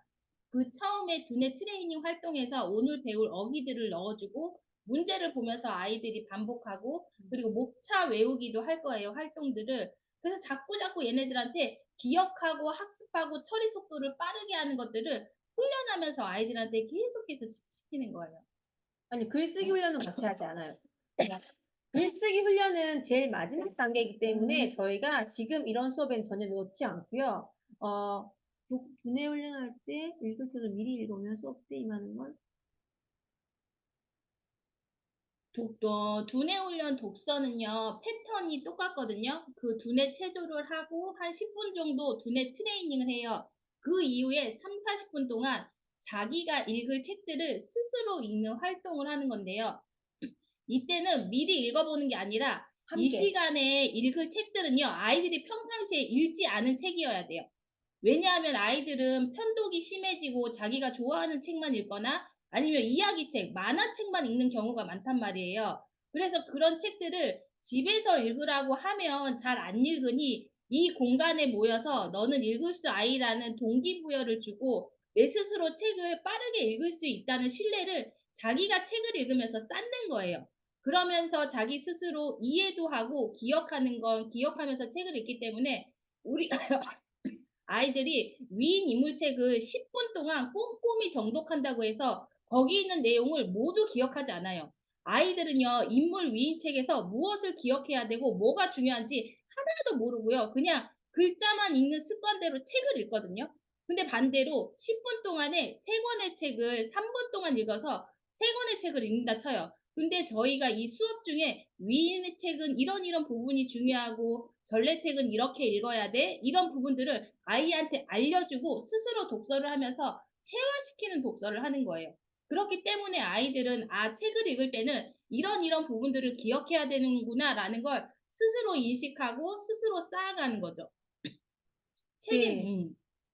Speaker 2: 그 처음에 두뇌 트레이닝 활동에서 오늘 배울 어휘들을 넣어주고 문제를 보면서 아이들이 반복하고 그리고 목차 외우기도 할 거예요, 활동들을. 그래서 자꾸자꾸 얘네들한테 기억하고 학습하고 처리 속도를 빠르게 하는 것들을 훈련하면서 아이들한테 계속해서 시키는 거예요.
Speaker 1: 아니, 글쓰기 훈련은 같이 하지 않아요. 글쓰기 훈련은 제일 마지막 단계이기 때문에 저희가 지금 이런 수업엔 전혀 넣지 않고요. 두뇌 훈련할 때 읽을 책을 미리 읽으면 수업 때 임하는 건
Speaker 2: 두뇌 훈련 독서는요, 패턴이 똑같거든요. 그 두뇌 체조를 하고 한 10분 정도 두뇌 트레이닝을 해요. 그 이후에 3, 40분 동안 자기가 읽을 책들을 스스로 읽는 활동을 하는 건데요. 이때는 미리 읽어보는 게 아니라 이
Speaker 1: 함께.
Speaker 2: 시간에 읽을 책들은요, 아이들이 평상시에 읽지 않은 책이어야 돼요. 왜냐하면 아이들은 편독이 심해지고 자기가 좋아하는 책만 읽거나 아니면 이야기책, 만화책만 읽는 경우가 많단 말이에요. 그래서 그런 책들을 집에서 읽으라고 하면 잘 안 읽으니 이 공간에 모여서 너는 읽을 수 아이라는 동기부여를 주고 내 스스로 책을 빠르게 읽을 수 있다는 신뢰를 자기가 책을 읽으면서 쌓는 거예요. 그러면서 자기 스스로 이해도 하고 기억하는 건 기억하면서 책을 읽기 때문에 우리 아이들이 위인 인물책을 10분 동안 꼼꼼히 정독한다고 해서 거기 있는 내용을 모두 기억하지 않아요. 아이들은요, 인물 위인책에서 무엇을 기억해야 되고 뭐가 중요한지 하나도 모르고요. 그냥 글자만 읽는 습관대로 책을 읽거든요. 근데 반대로 10분 동안에 3권의 책을 3분 동안 읽어서 3권의 책을 읽는다 쳐요. 근데 저희가 이 수업 중에 위인의 책은 이런 부분이 중요하고 전래책은 이렇게 읽어야 돼. 이런 부분들을 아이한테 알려주고 스스로 독서를 하면서 체화시키는 독서를 하는 거예요. 그렇기 때문에 아이들은 책을 읽을 때는 이런 부분들을 기억해야 되는구나라는 걸 스스로 인식하고 스스로 쌓아가는 거죠. 책이
Speaker 1: 네.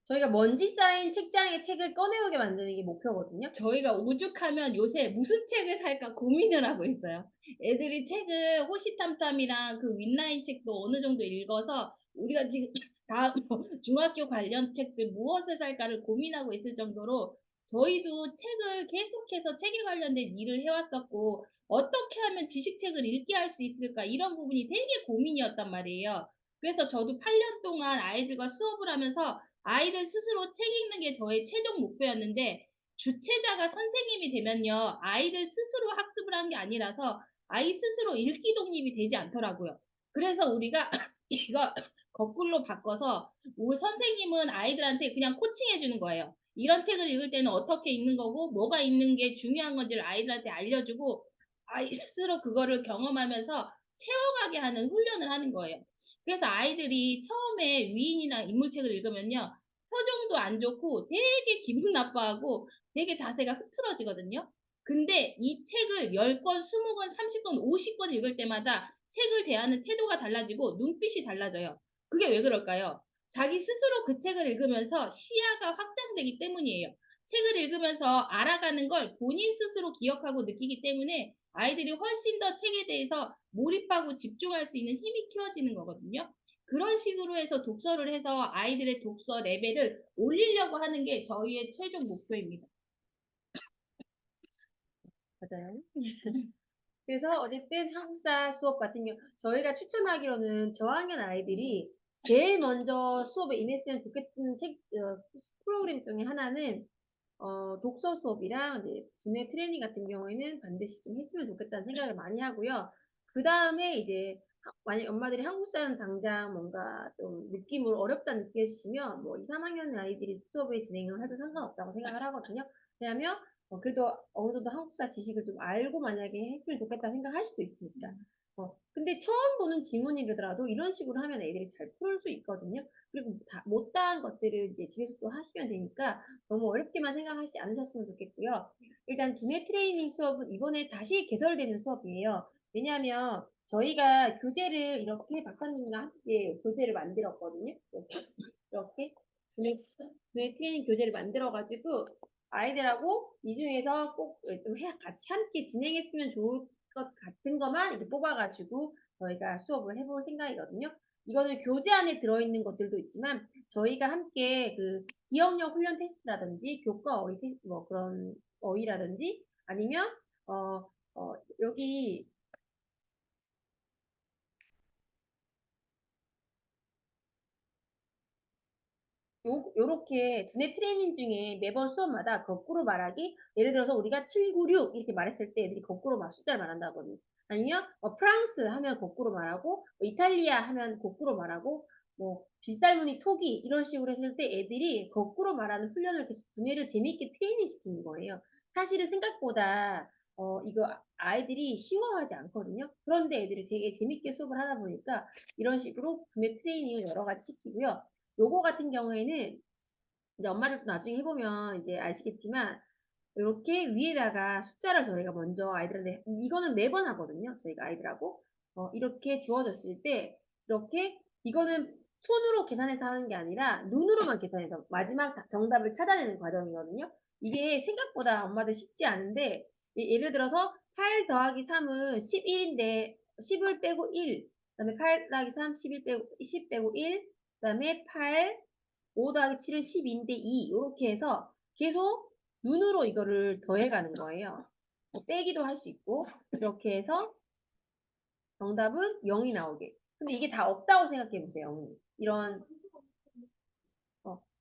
Speaker 1: 저희가 먼지 쌓인 책장에 책을 꺼내오게 만드는 게 목표거든요.
Speaker 2: 저희가 오죽하면 요새 무슨 책을 살까 고민을 하고 있어요. 애들이 책을 호시탐탐이랑 그 윗라인 책도 어느 정도 읽어서 우리가 지금 다 중학교 관련 책들 무엇을 살까를 고민하고 있을 정도로 저희도 책을 계속해서 책에 관련된 일을 해왔었고 어떻게 하면 지식책을 읽게 할 수 있을까 이런 부분이 되게 고민이었단 말이에요. 그래서 저도 8년 동안 아이들과 수업을 하면서 아이들 스스로 책 읽는 게 저의 최종 목표였는데 주체자가 선생님이 되면요, 아이들 스스로 학습을 한 게 아니라서 아이 스스로 읽기 독립이 되지 않더라고요. 그래서 우리가 이거 거꾸로 바꿔서 우리 선생님은 아이들한테 그냥 코칭해 주는 거예요. 이런 책을 읽을 때는 어떻게 읽는 거고 뭐가 읽는 게 중요한 건지를 아이들한테 알려주고 아이 스스로 그거를 경험하면서 채워가게 하는 훈련을 하는 거예요. 그래서 아이들이 처음에 위인이나 인물책을 읽으면요, 표정도 안 좋고 되게 기분 나빠하고 되게 자세가 흐트러지거든요. 근데 이 책을 10권, 20권, 30권, 50권 읽을 때마다 책을 대하는 태도가 달라지고 눈빛이 달라져요. 그게 왜 그럴까요? 자기 스스로 그 책을 읽으면서 시야가 확장되기 때문이에요. 책을 읽으면서 알아가는 걸 본인 스스로 기억하고 느끼기 때문에 아이들이 훨씬 더 책에 대해서 몰입하고 집중할 수 있는 힘이 키워지는 거거든요. 그런 식으로 해서 독서를 해서 아이들의 독서 레벨을 올리려고 하는 게 저희의 최종 목표입니다.
Speaker 1: 맞아요. 그래서 어쨌든 한국사 수업 같은 경우 저희가 추천하기로는 저학년 아이들이 제일 먼저 수업에 임했으면 좋겠는 프로그램 중에 하나는 독서 수업이랑 이제 두뇌 트레이닝 같은 경우에는 반드시 좀 했으면 좋겠다는 생각을 많이 하고요. 그 다음에 이제 만약 엄마들이 한국사는 당장 뭔가 좀 느낌으로 어렵다 느껴지시면 뭐 2, 3학년 아이들이 수업에 진행을 해도 상관없다고 생각을 하거든요. 왜냐하면 그래도 어느 정도 한국사 지식을 좀 알고 만약에 했으면 좋겠다 생각할 수도 있으니까. 근데 처음 보는 지문이더라도 이런 식으로 하면 애들이 잘 풀 수 있거든요. 그리고 못다한 것들을 이제 집에서 또 하시면 되니까 너무 어렵게만 생각하지 않으셨으면 좋겠고요. 일단 두뇌 트레이닝 수업은 이번에 다시 개설되는 수업이에요. 왜냐하면 저희가 교재를 이렇게 박사님과 함께 교재를 만들었거든요. 이렇게 두뇌 트레이닝 교재를 만들어가지고 아이들하고 이 중에서 꼭 좀 같이 함께 진행했으면 좋을 것 같은 것만 이렇게 뽑아가지고 저희가 수업을 해볼 생각이거든요. 이거는 교재 안에 들어있는 것들도 있지만 저희가 함께 그 기억력 훈련 테스트라든지 교과 어휘 테스트 뭐 그런 어휘라든지 아니면 어, 여기 요렇게 두뇌 트레이닝 중에 매번 수업마다 거꾸로 말하기 예를 들어서 우리가 796 이렇게 말했을 때 애들이 거꾸로 막 숫자를 말한다거든요. 아니면 프랑스 하면 거꾸로 말하고 뭐 이탈리아 하면 거꾸로 말하고 뭐 빗살무늬 토기 이런 식으로 했을 때 애들이 거꾸로 말하는 훈련을 계속 두뇌를 재미있게 트레이닝 시키는 거예요. 사실은 생각보다 이거 아이들이 쉬워하지 않거든요. 그런데 애들이 되게 재밌게 수업을 하다 보니까 이런 식으로 두뇌 트레이닝을 여러 가지 시키고요. 요거 같은 경우에는 이제 엄마들도 나중에 해보면 이제 아시겠지만 이렇게 위에다가 숫자를 저희가 먼저 아이들한테 이거는 매번 하거든요. 저희가 아이들하고 이렇게 주어졌을 때 이렇게 이거는 손으로 계산해서 하는 게 아니라 눈으로만 계산해서 마지막 정답을 찾아내는 과정이거든요. 이게 생각보다 엄마들 쉽지 않은데 예를 들어서 8 더하기 3은 11인데 10을 빼고 1 그다음에 8 더하기 3 11 빼고 10 빼고 1 그다음에 8 5 더하기 7은 12인데 2 이렇게 해서 계속 눈으로 이거를 더해가는 거예요. 뭐 빼기도 할 수 있고 이렇게 해서 정답은 0이 나오게. 근데 이게 다 없다고 생각해 보세요. 0이. 이런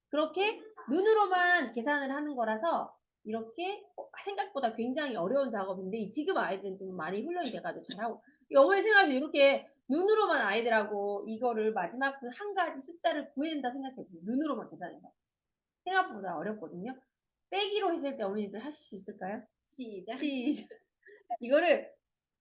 Speaker 1: 그렇게 눈으로만 계산을 하는 거라서 이렇게 생각보다 굉장히 어려운 작업인데 지금 아이들은 좀 많이 훈련이 돼가지고 잘하고 어머니 생각해도 이렇게 눈으로만 아이들하고 이거를 마지막 그 한 가지 숫자를 구해낸다 생각해보세요. 눈으로만 계산해서. 생각보다 어렵거든요. 빼기로 했을 때 어머니들 하실 수 있을까요?
Speaker 2: 시작.
Speaker 1: 시작. 이거를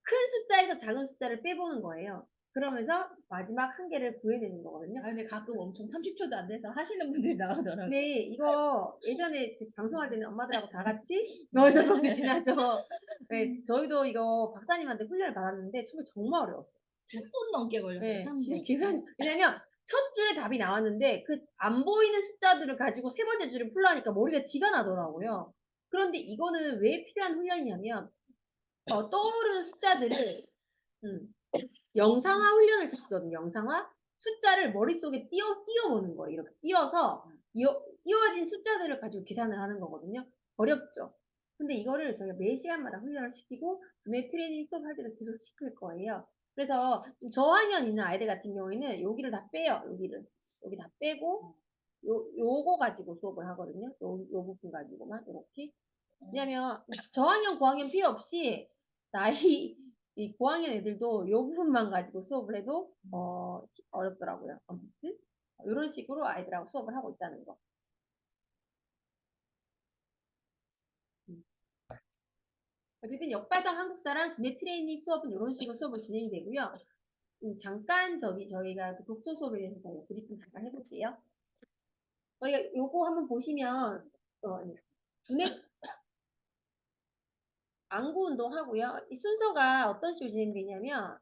Speaker 1: 큰 숫자에서 작은 숫자를 빼보는 거예요. 그러면서 마지막 한 개를 구해내는 거거든요.
Speaker 2: 아, 근데 가끔 엄청 30초도 안 돼서 하시는 분들이 나오더라고요.
Speaker 1: 네, 이거 예전에 방송할 때는 엄마들하고 다 같이 너희들 거기 지나죠. 네, 저희도 이거 박사님한테 훈련을 받았는데 처음에 정말 어려웠어요.
Speaker 2: 3분 넘게 걸렸어요.
Speaker 1: 네,
Speaker 2: 3분.
Speaker 1: 진짜 계산, 왜냐면 첫 줄에 답이 나왔는데 그 안 보이는 숫자들을 가지고 세 번째 줄을 풀라니까 머리가 지가 나더라고요. 그런데 이거는 왜 필요한 훈련이냐면 떠오르는 숫자들을 영상화 훈련을 시키거든요. 영상화 숫자를 머릿속에 띄워보는 거예요. 이렇게 띄워서 띄워진 숫자들을 가지고 계산을 하는 거거든요. 어렵죠. 근데 이거를 저희가 매 시간마다 훈련을 시키고 두뇌 트레이닝 수업 할 때도 계속 시킬 거예요. 그래서 좀 저학년 있는 아이들 같은 경우에는 여기를 다 빼요. 여기 다 빼고 요거 가지고 수업을 하거든요. 요 부분 가지고만 이렇게. 왜냐면 저학년, 고학년 필요 없이 나이 이 고학년 애들도 요 부분만 가지고 수업을 해도 어렵더라고요. 아무튼 이런 식으로 아이들하고 수업을 하고 있다는 거. 음. 어쨌든 역발상 한국사랑 두뇌 트레이닝 수업은 이런 식으로 수업을 진행이 되고요. 잠깐 저희가 그 독서 수업에 대해서 브리핑 잠깐 해볼게요. 저희가 요거 한번 보시면 두뇌 안구 운동하고요. 이 순서가 어떤 식으로 진행되냐면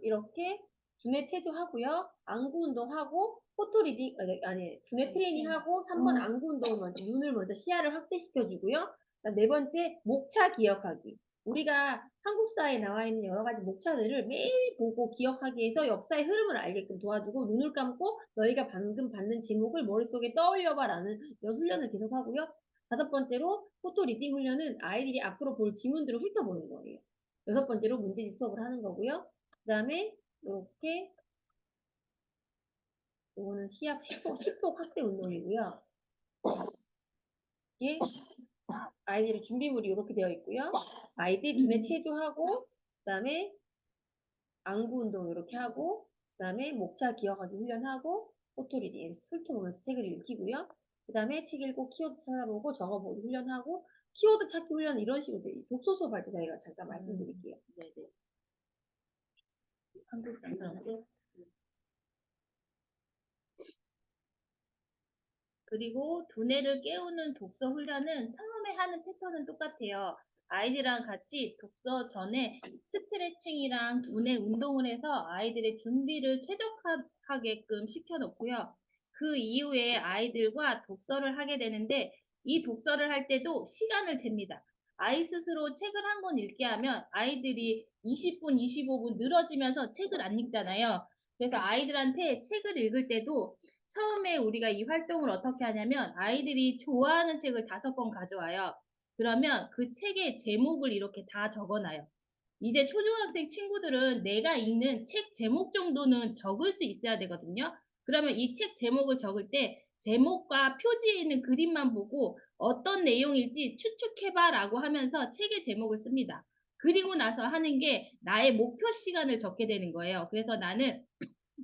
Speaker 1: 이렇게 두뇌 체조하고요. 안구 운동하고 포토리딩 아니 두뇌 트레이닝하고 3번 안구 운동을 먼저 눈을 먼저 시야를 확대시켜 주고요. 네 번째 목차 기억하기.
Speaker 2: 우리가 한국사에 나와 있는 여러 가지 목차들을 매일 보고 기억하기 위해서 역사의 흐름을 알게끔 도와주고 눈을 감고 너희가 방금 받는 제목을 머릿속에 떠올려봐라는 이런 훈련을 계속 하고요. 5번째로 포토 리딩 훈련은 아이들이 앞으로 볼 지문들을 훑어보는 거예요. 6번째로 문제집 수업을 하는 거고요. 그 다음에 이렇게 이거는 시합 10복 확대 운동이고요. 이게 아이들의 준비물이 이렇게 되어 있고요. 아이들 눈에 체조하고 그다음에 안구 운동 이렇게 하고 그다음에 목차 기억하기 훈련하고 포토리딩 훑어보면서 책을 읽히고요. 그다음에 책 읽고 키워드 찾아보고 적어보기 훈련하고 키워드 찾기 훈련 이런 식으로 돼요. 독서 수업 할 때 저희가 잠깐 말씀드릴게요. 네네. 한국 사람들. 그리고 두뇌를 깨우는 독서 훈련은 처음에 하는 패턴은 똑같아요. 아이들이랑 같이 독서 전에 스트레칭이랑 두뇌 운동을 해서 아이들의 준비를 최적화하게끔 시켜놓고요. 그 이후에 아이들과 독서를 하게 되는데 이 독서를 할 때도 시간을 잽니다. 아이 스스로 책을 한 권 읽게 하면 아이들이 20분, 25분 늘어지면서 책을 안 읽잖아요. 그래서 아이들한테 책을 읽을 때도 처음에 우리가 이 활동을 어떻게 하냐면 아이들이 좋아하는 책을 5권 가져와요. 그러면 그 책의 제목을 이렇게 다 적어놔요. 이제 초등학생 친구들은 내가 읽는 책 제목 정도는 적을 수 있어야 되거든요. 그러면 이 책 제목을 적을 때 제목과 표지에 있는 그림만 보고 어떤 내용일지 추측해봐 라고 하면서 책의 제목을 씁니다. 그리고 나서 하는 게 나의 목표 시간을 적게 되는 거예요. 그래서 나는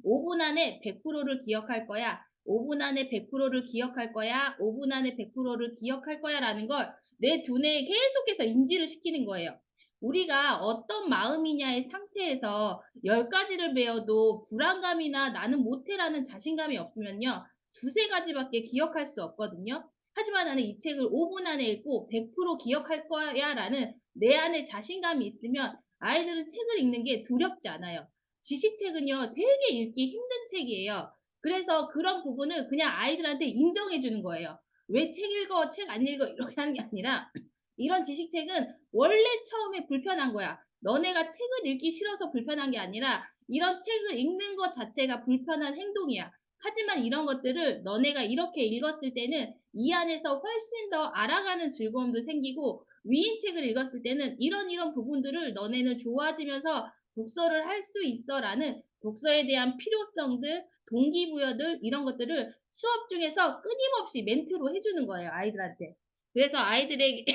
Speaker 2: 5분 안에 100%를 기억할 거야. 5분 안에 100%를 기억할 거야. 5분 안에 100%를 기억할 거야 라는 걸 내 두뇌에 계속해서 인지를 시키는 거예요. 우리가 어떤 마음이냐의 상태에서 10가지를 배워도 불안감이나 나는 못해라는 자신감이 없으면요. 두세 가지밖에 기억할 수 없거든요. 하지만 나는 이 책을 5분 안에 읽고 100% 기억할 거야 라는 내 안에 자신감이 있으면 아이들은 책을 읽는 게 두렵지 않아요. 지식책은요, 되게 읽기 힘든 책이에요. 그래서 그런 부분을 그냥 아이들한테 인정해 주는 거예요. 왜 책 읽어, 책 안 읽어, 이렇게 하는 게 아니라, 이런 지식책은 원래 처음에 불편한 거야. 너네가 책을 읽기 싫어서 불편한 게 아니라, 이런 책을 읽는 것 자체가 불편한 행동이야. 하지만 이런 것들을 너네가 이렇게 읽었을 때는 이 안에서 훨씬 더 알아가는 즐거움도 생기고, 위인 책을 읽었을 때는 이런 부분들을 너네는 좋아지면서 독서를 할 수 있어라는 독서에 대한 필요성들, 동기부여들 이런 것들을 수업 중에서 끊임없이 멘트로 해주는 거예요. 아이들한테. 그래서 아이들에게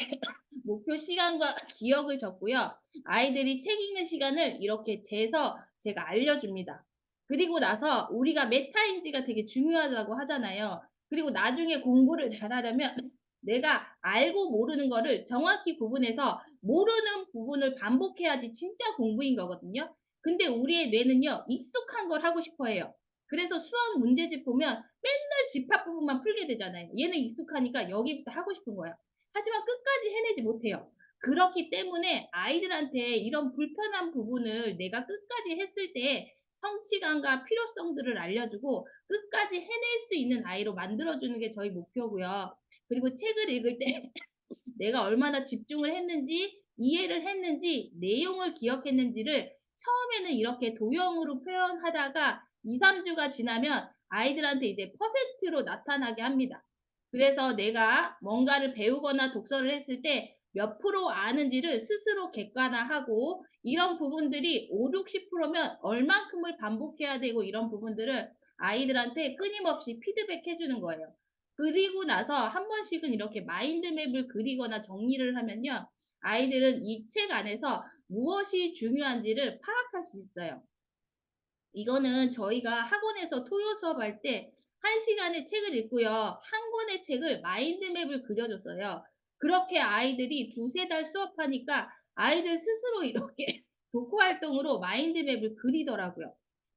Speaker 2: 목표 시간과 기억을 적고요. 아이들이 책 읽는 시간을 이렇게 재서 제가 알려줍니다. 그리고 나서 우리가 메타인지가 되게 중요하다고 하잖아요. 그리고 나중에 공부를 잘하려면 내가 알고 모르는 거를 정확히 구분해서 모르는 부분을 반복해야지 진짜 공부인 거거든요. 근데 우리의 뇌는요, 익숙한 걸 하고 싶어 해요. 그래서 수학 문제집 보면 맨날 집합 부분만 풀게 되잖아요. 얘는 익숙하니까 여기부터 하고 싶은 거야. 하지만 끝까지 해내지 못해요. 그렇기 때문에 아이들한테 이런 불편한 부분을 내가 끝까지 했을 때 성취감과 필요성들을 알려주고 끝까지 해낼 수 있는 아이로 만들어주는 게 저희 목표고요. 그리고 책을 읽을 때 내가 얼마나 집중을 했는지, 이해를 했는지, 내용을 기억했는지를 처음에는 이렇게 도형으로 표현하다가 2, 3주가 지나면 아이들한테 이제 퍼센트로 나타나게 합니다. 그래서 내가 뭔가를 배우거나 독서를 했을 때 몇 프로 아는지를 스스로 객관화하고 이런 부분들이 5, 60%면 얼만큼을 반복해야 되고 이런 부분들을 아이들한테 끊임없이 피드백 해주는 거예요. 그리고 나서 한 번씩은 이렇게 마인드맵을 그리거나 정리를 하면요. 아이들은 이 책 안에서 무엇이 중요한지를 파악할 수 있어요. 이거는 저희가 학원에서 토요 수업할 때 1시간의 책을 읽고요. 한 권의 책을 마인드맵을 그려줬어요. 그렇게 아이들이 2~3달 수업하니까 아이들 스스로 이렇게 독후 활동으로 마인드맵을 그리더라고요.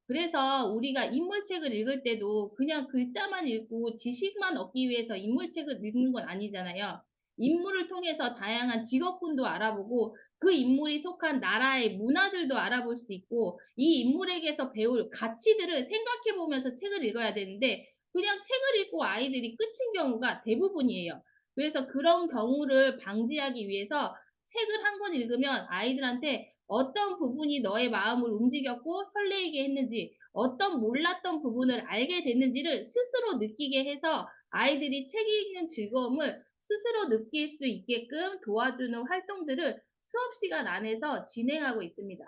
Speaker 2: 그래서 우리가 인물책을 읽을 때도 그냥 글자만 읽고 지식만 얻기 위해서 인물책을 읽는 건 아니잖아요. 인물을 통해서 다양한 직업군도 알아보고 그 인물이 속한 나라의 문화들도 알아볼 수 있고 이 인물에게서 배울 가치들을 생각해 보면서 책을 읽어야 되는데 그냥 책을 읽고 아이들이 끝인 경우가 대부분이에요. 그래서 그런 경우를 방지하기 위해서 책을 한 권 읽으면 아이들한테 어떤 부분이 너의 마음을 움직였고 설레게 했는지, 어떤 몰랐던 부분을 알게 됐는지를 스스로 느끼게 해서 아이들이 책 읽는 즐거움을 스스로 느낄 수 있게끔 도와주는 활동들을 수업 시간 안에서 진행하고 있습니다.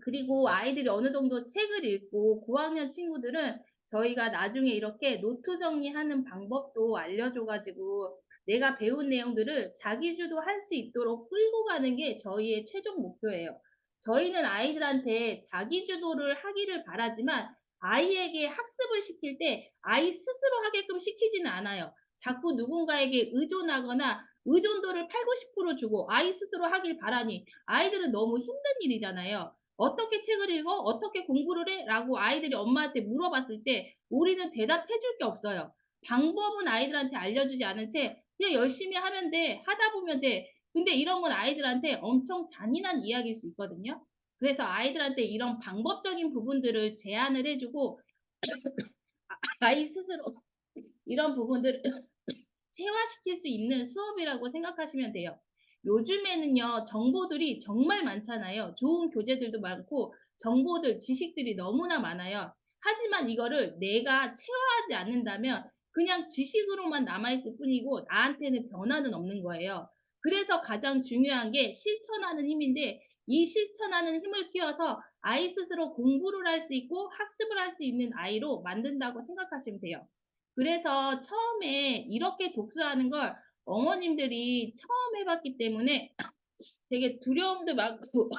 Speaker 2: 그리고 아이들이 어느 정도 책을 읽고 고학년 친구들은 저희가 나중에 이렇게 노트 정리하는 방법도 알려줘가지고 내가 배운 내용들을 자기주도 할 수 있도록 끌고 가는 게 저희의 최종 목표예요. 저희는 아이들한테 자기주도를 하기를 바라지만 아이에게 학습을 시킬 때 아이 스스로 하게끔 시키지는 않아요. 자꾸 누군가에게 의존하거나 의존도를 8, 90% 주고 아이 스스로 하길 바라니 아이들은 너무 힘든 일이잖아요. 어떻게 책을 읽어? 어떻게 공부를 해? 라고 아이들이 엄마한테 물어봤을 때 우리는 대답해 줄 게 없어요. 방법은 아이들한테 알려주지 않은 채 그냥 열심히 하면 돼. 하다 보면 돼. 근데 이런 건 아이들한테 엄청 잔인한 이야기일 수 있거든요. 그래서 아이들한테 이런 방법적인 부분들을 제안을 해주고 아이 스스로 이런 부분들을 체화시킬 수 있는 수업이라고 생각하시면 돼요. 요즘에는요, 정보들이 정말 많잖아요. 좋은 교재들도 많고, 정보들, 지식들이 너무나 많아요. 하지만 이거를 내가 체화하지 않는다면 그냥 지식으로만 남아있을 뿐이고 나한테는 변화는 없는 거예요. 그래서 가장 중요한 게 실천하는 힘인데 이 실천하는 힘을 키워서 아이 스스로 공부를 할 수 있고 학습을 할 수 있는 아이로 만든다고 생각하시면 돼요. 그래서 처음에 이렇게 독서하는 걸 어머님들이 처음 해봤기 때문에 되게 두려움도 많고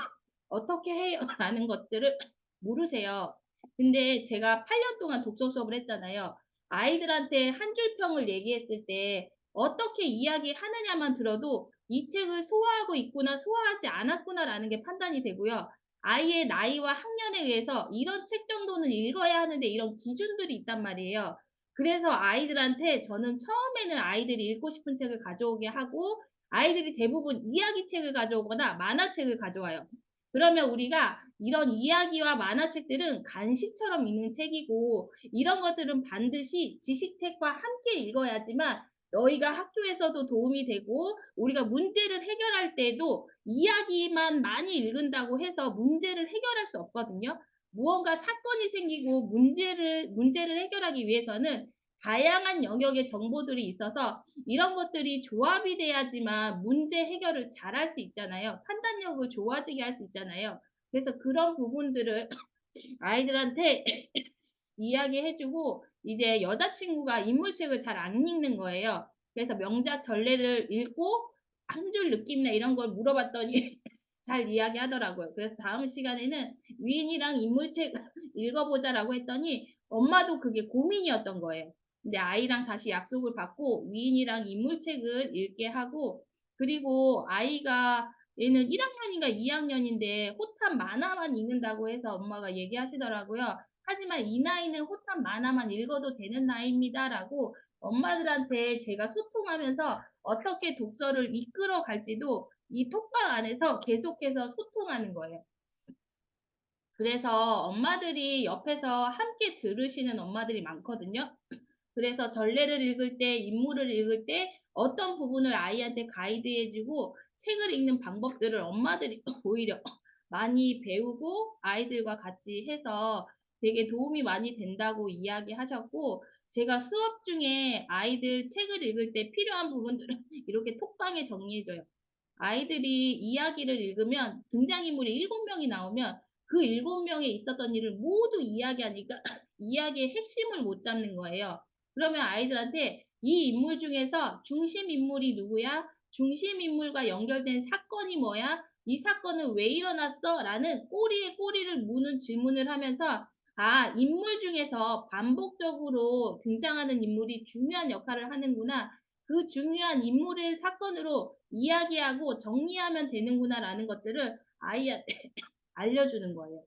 Speaker 2: 어떻게 해요? 라는 것들을 물으세요. 근데 제가 8년 동안 독서 수업을 했잖아요. 아이들한테 한 줄 평을 얘기했을 때 어떻게 이야기하느냐만 들어도 이 책을 소화하고 있구나, 소화하지 않았구나라는 게 판단이 되고요. 아이의 나이와 학년에 의해서 이런 책 정도는 읽어야 하는데 이런 기준들이 있단 말이에요. 그래서 아이들한테 저는 처음에는 아이들이 읽고 싶은 책을 가져오게 하고 아이들이 대부분 이야기책을 가져오거나 만화책을 가져와요. 그러면 우리가 이런 이야기와 만화책들은 간식처럼 읽는 책이고 이런 것들은 반드시 지식책과 함께 읽어야지만 너희가 학교에서도 도움이 되고 우리가 문제를 해결할 때도 이야기만 많이 읽은다고 해서 문제를 해결할 수 없거든요. 무언가 사건이 생기고 문제를 해결하기 위해서는 다양한 영역의 정보들이 있어서 이런 것들이 조합이 돼야지만 문제 해결을 잘할 수 있잖아요. 판단력을 좋아지게 할 수 있잖아요. 그래서 그런 부분들을 아이들한테 이야기해주고 이제 여자친구가 인물책을 잘 안 읽는 거예요. 그래서 명작 전래를 읽고 한 줄 느낌이나 이런 걸 물어봤더니 잘 이야기하더라고요. 그래서 다음 시간에는 위인이랑 인물책 읽어보자라고 했더니 엄마도 그게 고민이었던 거예요. 근데 아이랑 다시 약속을 받고 위인이랑 인물책을 읽게 하고 그리고 아이가 얘는 1학년인가 2학년인데 호탄 만화만 읽는다고 해서 엄마가 얘기하시더라고요. 하지만 이 나이는 호탄 만화만 읽어도 되는 나이입니다라고 엄마들한테 제가 소통하면서 어떻게 독서를 이끌어 갈지도 이 톡방 안에서 계속해서 소통하는 거예요. 그래서 엄마들이 옆에서 함께 들으시는 엄마들이 많거든요. 그래서 전래를 읽을 때, 인물을 읽을 때 어떤 부분을 아이한테 가이드해주고 책을 읽는 방법들을 엄마들이 오히려 많이 배우고 아이들과 같이 해서 되게 도움이 많이 된다고 이야기하셨고 제가 수업 중에 아이들 책을 읽을 때 필요한 부분들을 이렇게 톡방에 정리해줘요. 아이들이 이야기를 읽으면 등장인물이 7명이 나오면 그 7명에 있었던 일을 모두 이야기하니까 이야기의 핵심을 못 잡는 거예요. 그러면 아이들한테 이 인물 중에서 중심 인물이 누구야? 중심 인물과 연결된 사건이 뭐야? 이 사건은 왜 일어났어? 라는 꼬리에 꼬리를 무는 질문을 하면서 아, 인물 중에서 반복적으로 등장하는 인물이 중요한 역할을 하는구나. 그 중요한 인물의 사건으로 이야기하고 정리하면 되는구나라는 것들을 아이한테 알려주는 거예요.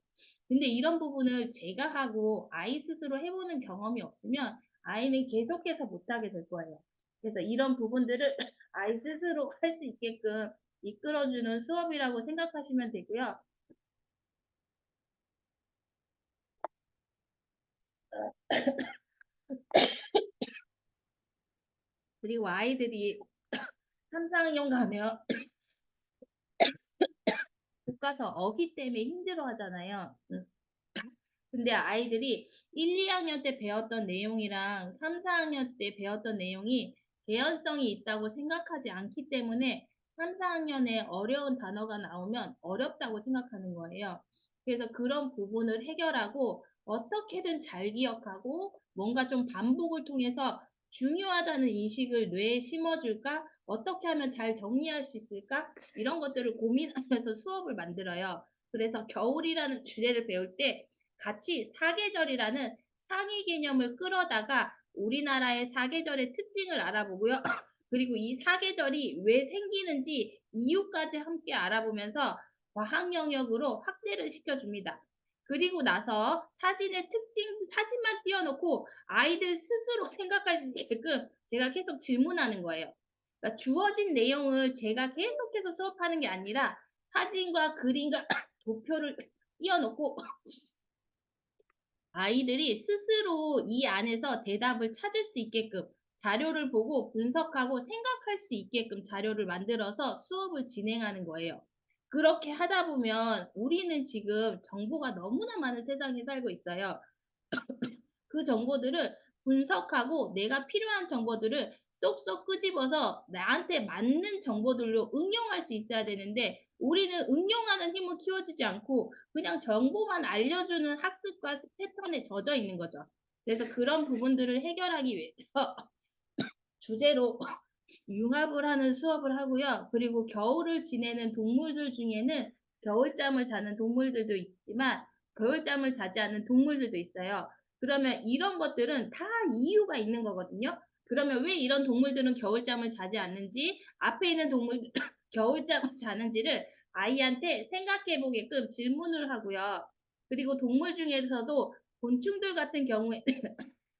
Speaker 2: 근데 이런 부분을 제가 하고 아이 스스로 해보는 경험이 없으면 아이는 계속해서 못하게 될 거예요. 그래서 이런 부분들을 아이 스스로 할 수 있게끔 이끌어주는 수업이라고 생각하시면 되고요. 그리고 아이들이 3, 4학년 가면 교과서 어휘 때문에 힘들어 하잖아요. 근데 아이들이 1, 2학년 때 배웠던 내용이랑 3, 4학년 때 배웠던 내용이 개연성이 있다고 생각하지 않기 때문에 3, 4학년에 어려운 단어가 나오면 어렵다고 생각하는 거예요. 그래서 그런 부분을 해결하고 어떻게든 잘 기억하고 뭔가 좀 반복을 통해서 중요하다는 인식을 뇌에 심어줄까? 어떻게 하면 잘 정리할 수 있을까? 이런 것들을 고민하면서 수업을 만들어요. 그래서 겨울이라는 주제를 배울 때 같이 사계절이라는 상위 개념을 끌어다가 우리나라의 사계절의 특징을 알아보고요. 그리고 이 사계절이 왜 생기는지 이유까지 함께 알아보면서 과학 영역으로 확대를 시켜줍니다. 그리고 나서 사진의 특징, 사진만 띄워놓고 아이들 스스로 생각할 수 있게끔 제가 계속 질문하는 거예요. 그러니까 주어진 내용을 제가 계속해서 수업하는 게 아니라 사진과 그림과 도표를 띄워놓고 아이들이 스스로 이 안에서 대답을 찾을 수 있게끔 자료를 보고 분석하고 생각할 수 있게끔 자료를 만들어서 수업을 진행하는 거예요. 그렇게 하다 보면 우리는 지금 정보가 너무나 많은 세상에 살고 있어요. 그 정보들을 분석하고 내가 필요한 정보들을 쏙쏙 끄집어서 나한테 맞는 정보들로 응용할 수 있어야 되는데 우리는 응용하는 힘은 키워지지 않고 그냥 정보만 알려주는 학습과 패턴에 젖어 있는 거죠. 그래서 그런 부분들을 해결하기 위해서 주제로 융합을 하는 수업을 하고요. 그리고 겨울을 지내는 동물들 중에는 겨울잠을 자는 동물들도 있지만 겨울잠을 자지 않는 동물들도 있어요. 그러면 이런 것들은 다 이유가 있는 거거든요. 그러면 왜 이런 동물들은 겨울잠을 자지 않는지, 앞에 있는 동물들 겨울잠을 자는지를 아이한테 생각해 보게끔 질문을 하고요. 그리고 동물 중에서도 곤충들 같은 경우에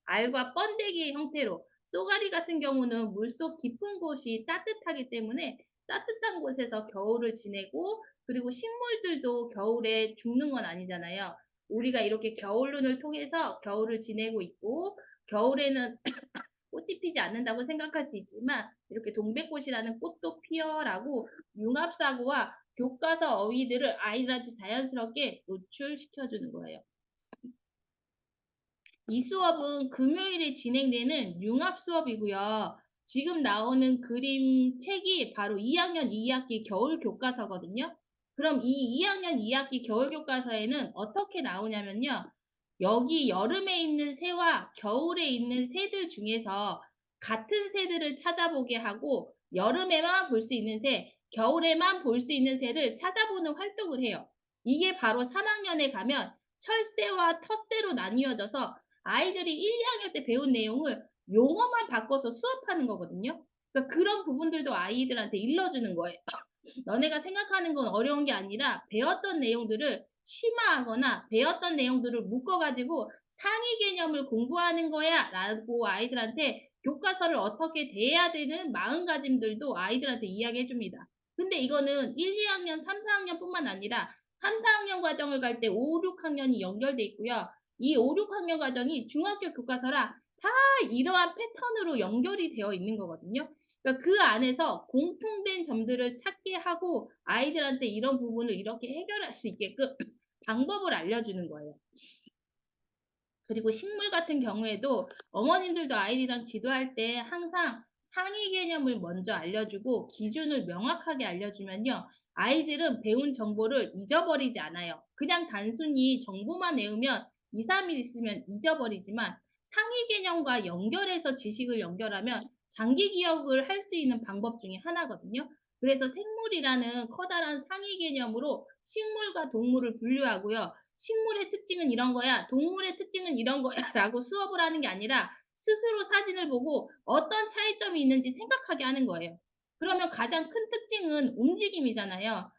Speaker 2: 알과 번데기의 형태로 쏘가리 같은 경우는 물속 깊은 곳이 따뜻하기 때문에 따뜻한 곳에서 겨울을 지내고 그리고 식물들도 겨울에 죽는 건 아니잖아요. 우리가 이렇게 겨울눈을 통해서 겨울을 지내고 있고 겨울에는 꽃이 피지 않는다고 생각할 수 있지만 이렇게 동백꽃이라는 꽃도 피어라고 융합사고와 교과서 어휘들을 아이들한테 자연스럽게 노출시켜주는 거예요. 이 수업은 금요일에 진행되는 융합 수업이고요. 지금 나오는 그림 책이 바로 2학년 2학기 겨울 교과서거든요. 그럼 이 2학년 2학기 겨울 교과서에는 어떻게 나오냐면요. 여기 여름에 있는 새와 겨울에 있는 새들 중에서 같은 새들을 찾아보게 하고 여름에만 볼 수 있는 새, 겨울에만 볼 수 있는 새를 찾아보는 활동을 해요. 이게 바로 3학년에 가면 철새와 텃새로 나뉘어져서 아이들이 1, 2학년 때 배운 내용을 용어만 바꿔서 수업하는 거거든요. 그러니까 그런 부분들도 아이들한테 일러주는 거예요. 너네가 생각하는 건 어려운 게 아니라 배웠던 내용들을 심화하거나 배웠던 내용들을 묶어가지고 상위 개념을 공부하는 거야 라고 아이들한테 교과서를 어떻게 대해야 되는 마음가짐들도 아이들한테 이야기해 줍니다. 근데 이거는 1, 2학년, 3, 4학년 뿐만 아니라 3, 4학년 과정을 갈 때 5, 6학년이 연결돼 있고요. 이 5, 6학년 과정이 중학교 교과서라 다 이러한 패턴으로 연결이 되어 있는 거거든요. 그러니까 그 안에서 공통된 점들을 찾게 하고 아이들한테 이런 부분을 이렇게 해결할 수 있게끔 방법을 알려주는 거예요. 그리고 식물 같은 경우에도 어머님들도 아이들이랑 지도할 때 항상 상위 개념을 먼저 알려주고 기준을 명확하게 알려주면요. 아이들은 배운 정보를 잊어버리지 않아요. 그냥 단순히 정보만 외우면 2, 3일 있으면 잊어버리지만 상위 개념과 연결해서 지식을 연결하면 장기 기억을 할 수 있는 방법 중에 하나거든요. 그래서 생물이라는 커다란 상위 개념으로 식물과 동물을 분류하고요. 식물의 특징은 이런 거야, 동물의 특징은 이런 거야 라고 수업을 하는 게 아니라 스스로 사진을 보고 어떤 차이점이 있는지 생각하게 하는 거예요. 그러면 가장 큰 특징은 움직임이잖아요.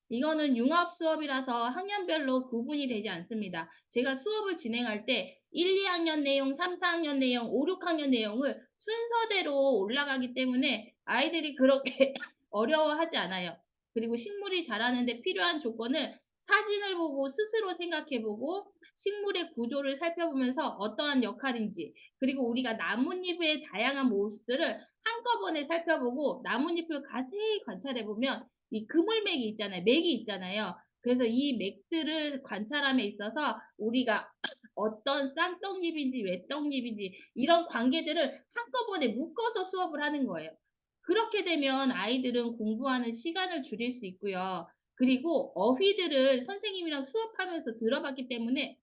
Speaker 2: 이거는 융합 수업이라서 학년별로 구분이 되지 않습니다. 제가 수업을 진행할 때 1, 2학년 내용, 3, 4학년 내용, 5, 6학년 내용을 순서대로 올라가기 때문에 아이들이 그렇게 어려워하지 않아요. 그리고 식물이 자라는데 필요한 조건을 사진을 보고 스스로 생각해보고 식물의 구조를 살펴보면서 어떠한 역할인지 그리고 우리가 나뭇잎의 다양한 모습들을 한꺼번에 살펴보고 나뭇잎을 자세히 관찰해보면 이 그물맥이 있잖아요. 맥이 있잖아요. 그래서 이 맥들을 관찰함에 있어서 우리가 어떤 쌍떡잎인지 외떡잎인지 이런 관계들을 한꺼번에 묶어서 수업을 하는 거예요. 그렇게 되면 아이들은 공부하는 시간을 줄일 수 있고요. 그리고 어휘들을 선생님이랑 수업하면서 들어봤기 때문에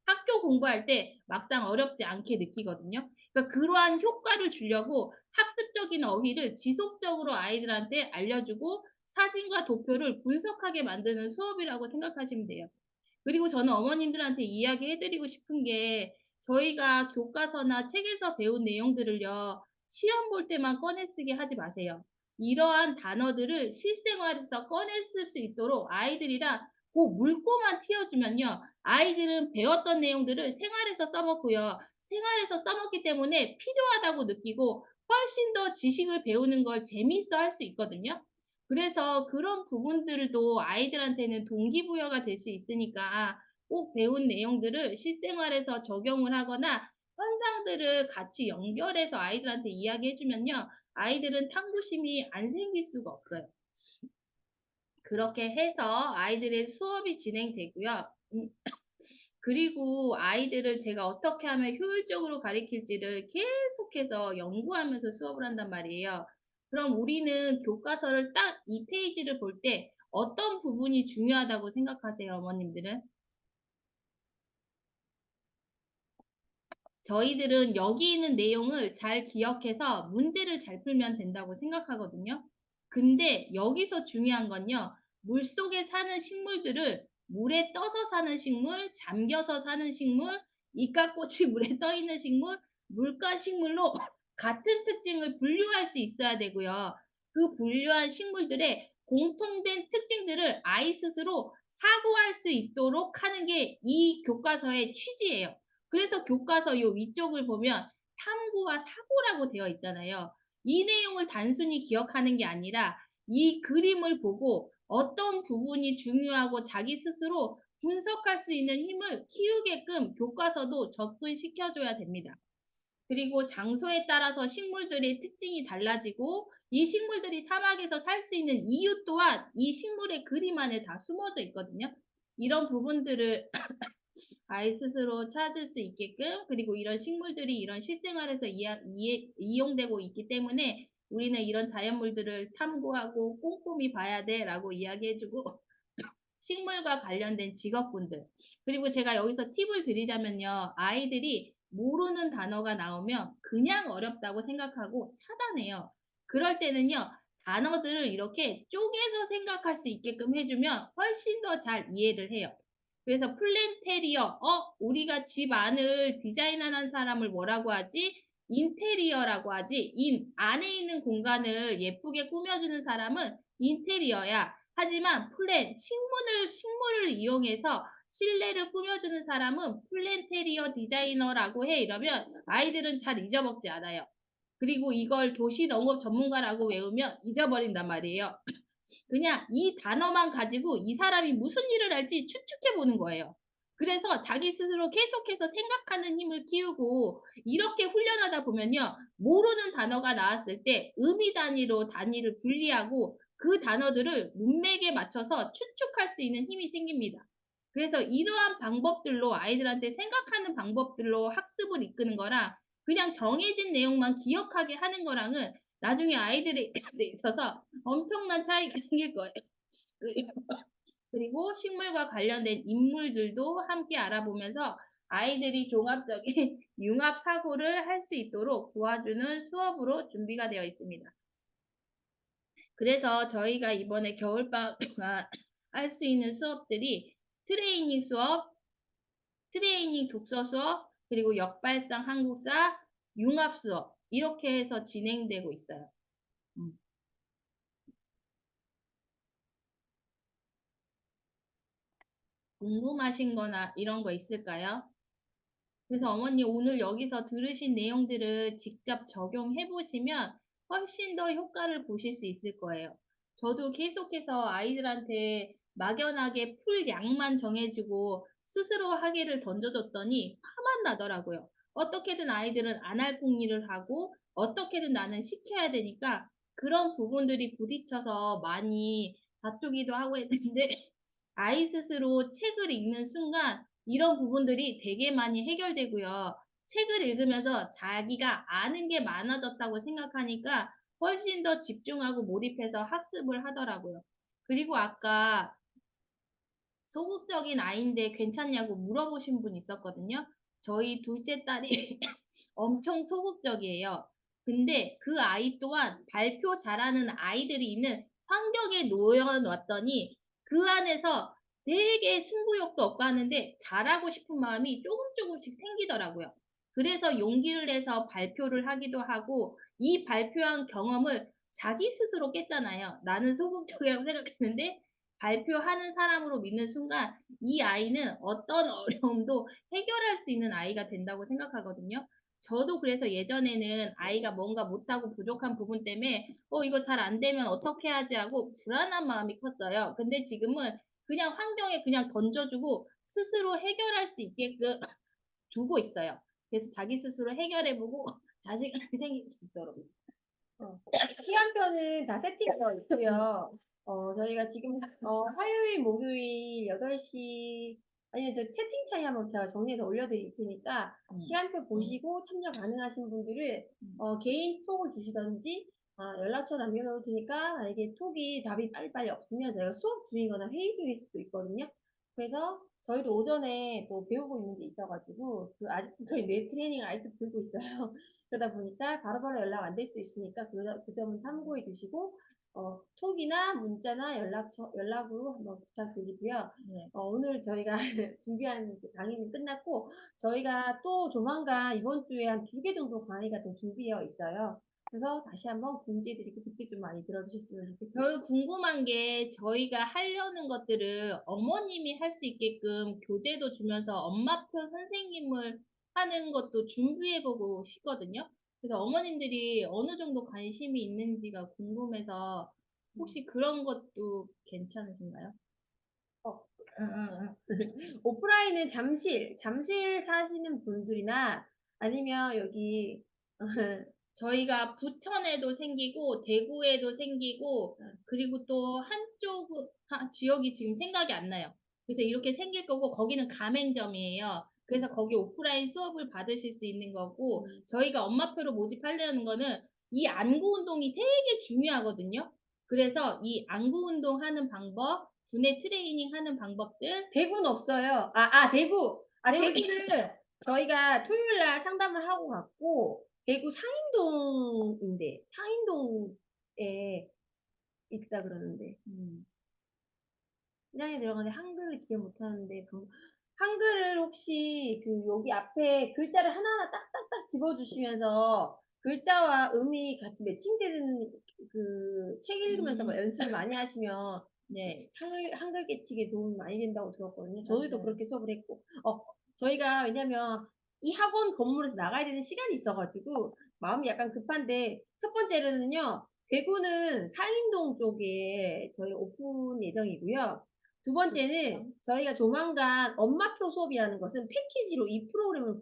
Speaker 2: 학교 공부할 때 막상 어렵지 않게 느끼거든요. 그러니까 그러한 효과를 주려고 학습적인 어휘를 지속적으로 아이들한테 알려주고 사진과 도표를 분석하게 만드는 수업이라고 생각하시면 돼요. 그리고 저는 어머님들한테 이야기해 드리고 싶은 게 저희가 교과서나 책에서 배운 내용들을요. 시험 볼 때만 꺼내 쓰게 하지 마세요. 이러한 단어들을 실생활에서 꺼내 쓸 수 있도록 아이들이랑 꼭 물고만 틔워주면요. 아이들은 배웠던 내용들을 생활에서 써먹고요. 생활에서 써먹기 때문에 필요하다고 느끼고 훨씬 더 지식을 배우는 걸 재미있어 할 수 있거든요. 그래서 그런 부분들도 아이들한테는 동기부여가 될 수 있으니까 꼭 배운 내용들을 실생활에서 적용을 하거나 현상들을 같이 연결해서 아이들한테 이야기해 주면요. 아이들은 탐구심이 안 생길 수가 없어요. 그렇게 해서 아이들의 수업이 진행되고요. 그리고 아이들을 제가 어떻게 하면 효율적으로 가르칠지를 계속해서 연구하면서 수업을 한단 말이에요. 그럼 우리는 교과서를 딱 이 페이지를 볼 때 어떤 부분이 중요하다고 생각하세요, 어머님들은? 저희들은 여기 있는 내용을 잘 기억해서 문제를 잘 풀면 된다고 생각하거든요. 근데 여기서 중요한 건요. 물속에 사는 식물들을 물에 떠서 사는 식물, 잠겨서 사는 식물, 이까꽃이 물에 떠 있는 식물, 물가 식물로 같은 특징을 분류할 수 있어야 되고요. 그 분류한 식물들의 공통된 특징들을 아이 스스로 사고할 수 있도록 하는 게 이 교과서의 취지예요. 그래서 교과서 요 위쪽을 보면 탐구와 사고라고 되어 있잖아요. 이 내용을 단순히 기억하는 게 아니라 이 그림을 보고 어떤 부분이 중요하고 자기 스스로 분석할 수 있는 힘을 키우게끔 교과서도 접근시켜줘야 됩니다. 그리고 장소에 따라서 식물들의 특징이 달라지고 이 식물들이 사막에서 살 수 있는 이유 또한 이 식물의 그림 안에 다 숨어져 있거든요. 이런 부분들을 아이 스스로 찾을 수 있게끔 그리고 이런 식물들이 이런 실생활에서 이용되고 있기 때문에 우리는 이런 자연물들을 탐구하고 꼼꼼히 봐야 돼 라고 이야기해주고 식물과 관련된 직업군들 그리고 제가 여기서 팁을 드리자면요 아이들이 모르는 단어가 나오면 그냥 어렵다고 생각하고 차단해요 그럴 때는요 단어들을 이렇게 쪼개서 생각할 수 있게끔 해주면 훨씬 더 잘 이해를 해요 그래서 플랜테리어, 우리가 집 안을 디자인하는 사람을 뭐라고 하지? 인테리어라고 하지. 안에 있는 공간을 예쁘게 꾸며주는 사람은 인테리어야. 하지만 식물을 이용해서 실내를 꾸며주는 사람은 플랜테리어 디자이너라고 해. 이러면 아이들은 잘 잊어먹지 않아요. 그리고 이걸 도시농업 전문가라고 외우면 잊어버린단 말이에요. 그냥 이 단어만 가지고 이 사람이 무슨 일을 할지 추측해 보는 거예요. 그래서 자기 스스로 계속해서 생각하는 힘을 키우고 이렇게 훈련하다 보면요. 모르는 단어가 나왔을 때 의미 단위로 단위를 분리하고 그 단어들을 문맥에 맞춰서 추측할 수 있는 힘이 생깁니다. 그래서 이러한 방법들로 아이들한테 생각하는 방법들로 학습을 이끄는 거랑 그냥 정해진 내용만 기억하게 하는 거랑은 나중에 아이들에 있어서 엄청난 차이가 생길 거예요. 그리고 식물과 관련된 인물들도 함께 알아보면서 아이들이 종합적인 융합 사고를 할 수 있도록 도와주는 수업으로 준비가 되어 있습니다. 그래서 저희가 이번에 겨울방학 동안 할 수 있는 수업들이 트레이닝 수업, 트레이닝 독서 수업, 그리고 역발상 한국사, 융합 수업 이렇게 해서 진행되고 있어요. 음. 궁금하신 거나 이런 거 있을까요? 그래서 어머니 오늘 여기서 들으신 내용들을 직접 적용해 보시면 훨씬 더 효과를 보실 수 있을 거예요. 저도 계속해서 아이들한테 막연하게 풀 양만 정해주고 스스로 하기를 던져줬더니 화만 나더라고요. 어떻게든 아이들은 안 할 궁리를 하고 어떻게든 나는 시켜야 되니까 그런 부분들이 부딪혀서 많이 다투기도 하고 했는데 아이 스스로 책을 읽는 순간 이런 부분들이 되게 많이 해결되고요. 책을 읽으면서 자기가 아는 게 많아졌다고 생각하니까 훨씬 더 집중하고 몰입해서 학습을 하더라고요. 그리고 아까 소극적인 아이인데 괜찮냐고 물어보신 분 있었거든요. 저희 둘째 딸이 엄청 소극적이에요. 근데 그 아이 또한 발표 잘하는 아이들이 있는 환경에 놓여놨더니 그 안에서 되게 승부욕도 없고 하는데 잘하고 싶은 마음이 조금씩 생기더라고요. 그래서 용기를 내서 발표를 하기도 하고 이 발표한 경험을 자기 스스로 깼잖아요. 나는 소극적이라고 생각했는데 발표하는 사람으로 믿는 순간 이 아이는 어떤 어려움도 해결할 수 있는 아이가 된다고 생각하거든요. 저도 그래서 예전에는 아이가 뭔가 못하고 부족한 부분 때문에 이거 잘 안 되면 어떻게 하지 하고 불안한 마음이 컸어요. 근데 지금은 그냥 환경에 그냥 던져주고 스스로 해결할 수 있게끔 두고 있어요. 그래서 자기 스스로 해결해보고 자신감이 생길 수 있도록.
Speaker 1: 어, 시간표는 다 세팅되어 있고요. 저희가 지금 화요일, 목요일 8시 아니면 저 채팅창에 한번 제가 정리해서 올려드릴 테니까 시간표 보시고 참여 가능하신 분들은 개인 톡을 주시던지 연락처 남겨놓을 테니까 만약에 톡이 답이 빨리빨리 없으면 저희가 수업 중이거나 회의 중일 수도 있거든요. 그래서 저희도 오전에 또 배우고 있는 게 있어가지고 아직도 저희 뇌 트레이닝 아직도 들고 있어요. 그러다 보니까 바로바로 연락 안 될 수도 있으니까 그 점은 참고해 주시고 톡이나 문자나 연락으로 한번 부탁드리고요.
Speaker 2: 네.
Speaker 1: 오늘 저희가 준비한 그 강의는 끝났고 저희가 또 조만간 이번 주에 한 2개 정도 강의가 더 준비되어 있어요. 그래서 다시 한번 공지해드리고 그때 좀 많이 들어주셨으면 좋겠습니다.
Speaker 2: 저희 궁금한 게 저희가 하려는 것들을 어머님이 할 수 있게끔 교재도 주면서 엄마표 선생님을 하는 것도 준비해보고 싶거든요. 그래서 어머님들이 어느 정도 관심이 있는지가 궁금해서 혹시 그런 것도 괜찮으신가요?
Speaker 1: 어, 오프라인은 잠실 사시는 분들이나 아니면 여기
Speaker 2: 저희가 부천에도 생기고 대구에도 생기고 그리고 또 한쪽 지역이 지금 생각이 안 나요. 그래서 이렇게 생길 거고 거기는 가맹점이에요. 그래서 거기 오프라인 수업을 받으실 수 있는 거고 저희가 엄마표로 모집하려는 거는 이 안구 운동이 되게 중요하거든요. 그래서 이 안구 운동 하는 방법, 두뇌 트레이닝 하는 방법들
Speaker 1: 대구는 없어요. 대구. 대구는 저희가 토요일 날 상담을 하고 갔고, 대구 상인동에 있다 그러는데, 시장에 들어가는데 한글을 기억 못 하는데, 한글을 혹시 여기 앞에 글자를 하나하나 딱딱딱 집어주시면서 글자와 음이 같이 매칭되는 책 읽으면서 막 연습을 많이 하시면
Speaker 2: 네.
Speaker 1: 한글 깨치기에 도움이 많이 된다고 들었거든요. 저희도
Speaker 2: 맞아요.
Speaker 1: 그렇게 수업을 했고, 저희가 왜냐면 이 학원 건물에서 나가야 되는 시간이 있어가지고 마음이 약간 급한데 첫 번째로는요, 대구는 상인동 쪽에 저희 오픈 예정이고요. 두 번째는 저희가 조만간 엄마표 수업이라는 것은 패키지로 이 프로그램을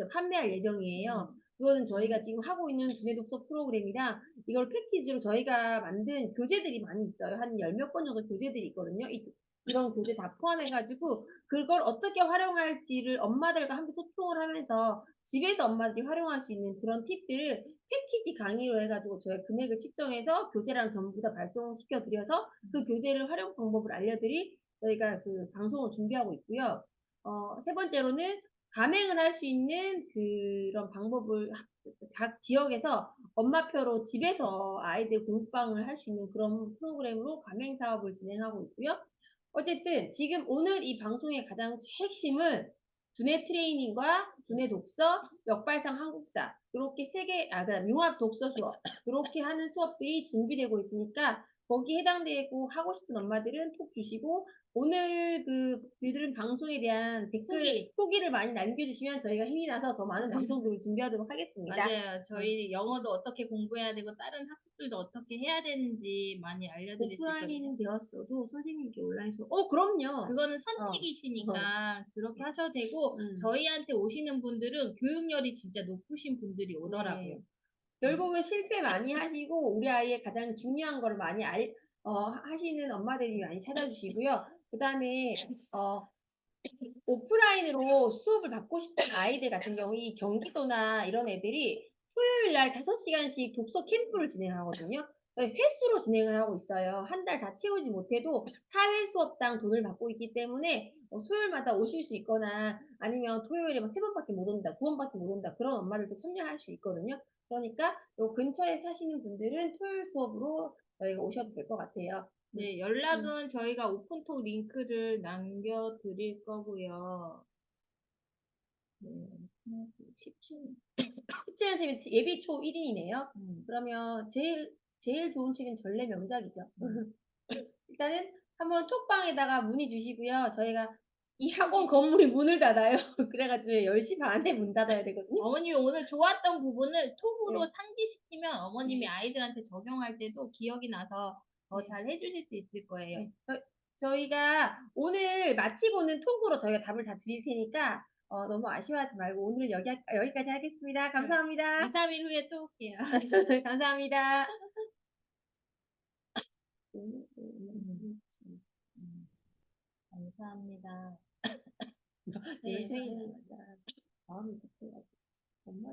Speaker 1: 판매할 예정이에요. 그거는 저희가 지금 하고 있는 두뇌독서 프로그램이랑 이걸 패키지로 저희가 만든 교재들이 많이 있어요. 한 열 몇 권 정도 교재들이 있거든요. 이런 교재 다 포함해가지고 그걸 어떻게 활용할지를 엄마들과 함께 소통을 하면서 집에서 엄마들이 활용할 수 있는 그런 팁들을 패키지 강의로 해가지고 저희 금액을 책정해서 교재랑 전부 다 발송시켜 드려서 그 교재를 활용 방법을 알려드릴 저희가 그 방송을 준비하고 있고요. 세 번째로는 가맹을 할 수 있는 그런 방법을 각 지역에서 엄마표로 집에서 아이들 공부방을 할 수 있는 그런 프로그램으로 가맹 사업을 진행하고 있고요. 어쨌든 지금 오늘 이 방송의 가장 핵심은 두뇌 트레이닝과 두뇌 독서, 역발상 한국사 이렇게 세 개, 그다음 융합 독서 수업 이렇게 하는 수업들이 준비되고 있으니까 거기에 해당되고 하고 싶은 엄마들은 톡 주시고 오늘 들은 방송에 대한 후기를 많이 남겨주시면 저희가 힘이 나서 더 많은 방송들을 준비하도록 하겠습니다.
Speaker 2: 맞아요. 저희 영어도 어떻게 공부해야 되고 다른 학습들도 어떻게 해야 되는지 많이 알려드릴 수 있거든요.
Speaker 1: 오프라인 되었어도 선생님께 온라인 수업. 그럼요.
Speaker 2: 그거는 선택이시니까 그렇게 하셔도 되고 저희한테 오시는 분들은 교육열이 진짜 높으신 분들이 오더라고요.
Speaker 1: 네. 결국은 실패 많이 하시고 우리 아이의 가장 중요한 걸 많이 하시는 엄마들이 많이 찾아주시고요. 그다음에 어, 오프라인으로 수업을 받고 싶은 아이들 같은 경우 이 경기도나 이런 애들이 토요일 날 5시간씩 독서 캠프를 진행하거든요. 횟수로 진행을 하고 있어요. 한 달 다 채우지 못해도 4회 수업당 돈을 받고 있기 때문에 토요일마다 오실 수 있거나 아니면 토요일에 막 3번밖에 못 온다, 2번밖에 못 온다 그런 엄마들도 참여할 수 있거든요. 그러니까 요 근처에 사시는 분들은 토요일 수업으로 저희가 오셔도 될 것 같아요.
Speaker 2: 네, 연락은 저희가 오픈톡 링크를 남겨드릴 거고요. 네, 17.
Speaker 1: 17년 선생님 예비 초 1인이네요. 그러면 제일 좋은 책은 전래 명작이죠. 일단은 한번 톡방에다가 문의 주시고요. 저희가 이 학원 건물이 문을 닫아요. 그래가지고 10시 반에 문 닫아야 되거든요.
Speaker 2: 어머님이 오늘 좋았던 부분을 톡으로
Speaker 1: 네.
Speaker 2: 상기시키면 어머님이
Speaker 1: 네.
Speaker 2: 아이들한테 적용할 때도 기억이 나서 더
Speaker 1: 네.
Speaker 2: 잘 해주실 수 있을 거예요.
Speaker 1: 네. 저희가 오늘 마치고는 톡으로 저희가 답을 다 드릴 테니까 너무 아쉬워하지 말고 오늘은 여기까지 하겠습니다. 감사합니다.
Speaker 2: 2, 3일 후에 또 올게요.
Speaker 1: 감사합니다.
Speaker 2: 감사합니다.
Speaker 1: 제일 수인입니다. 마음이 급해가지고. 엄마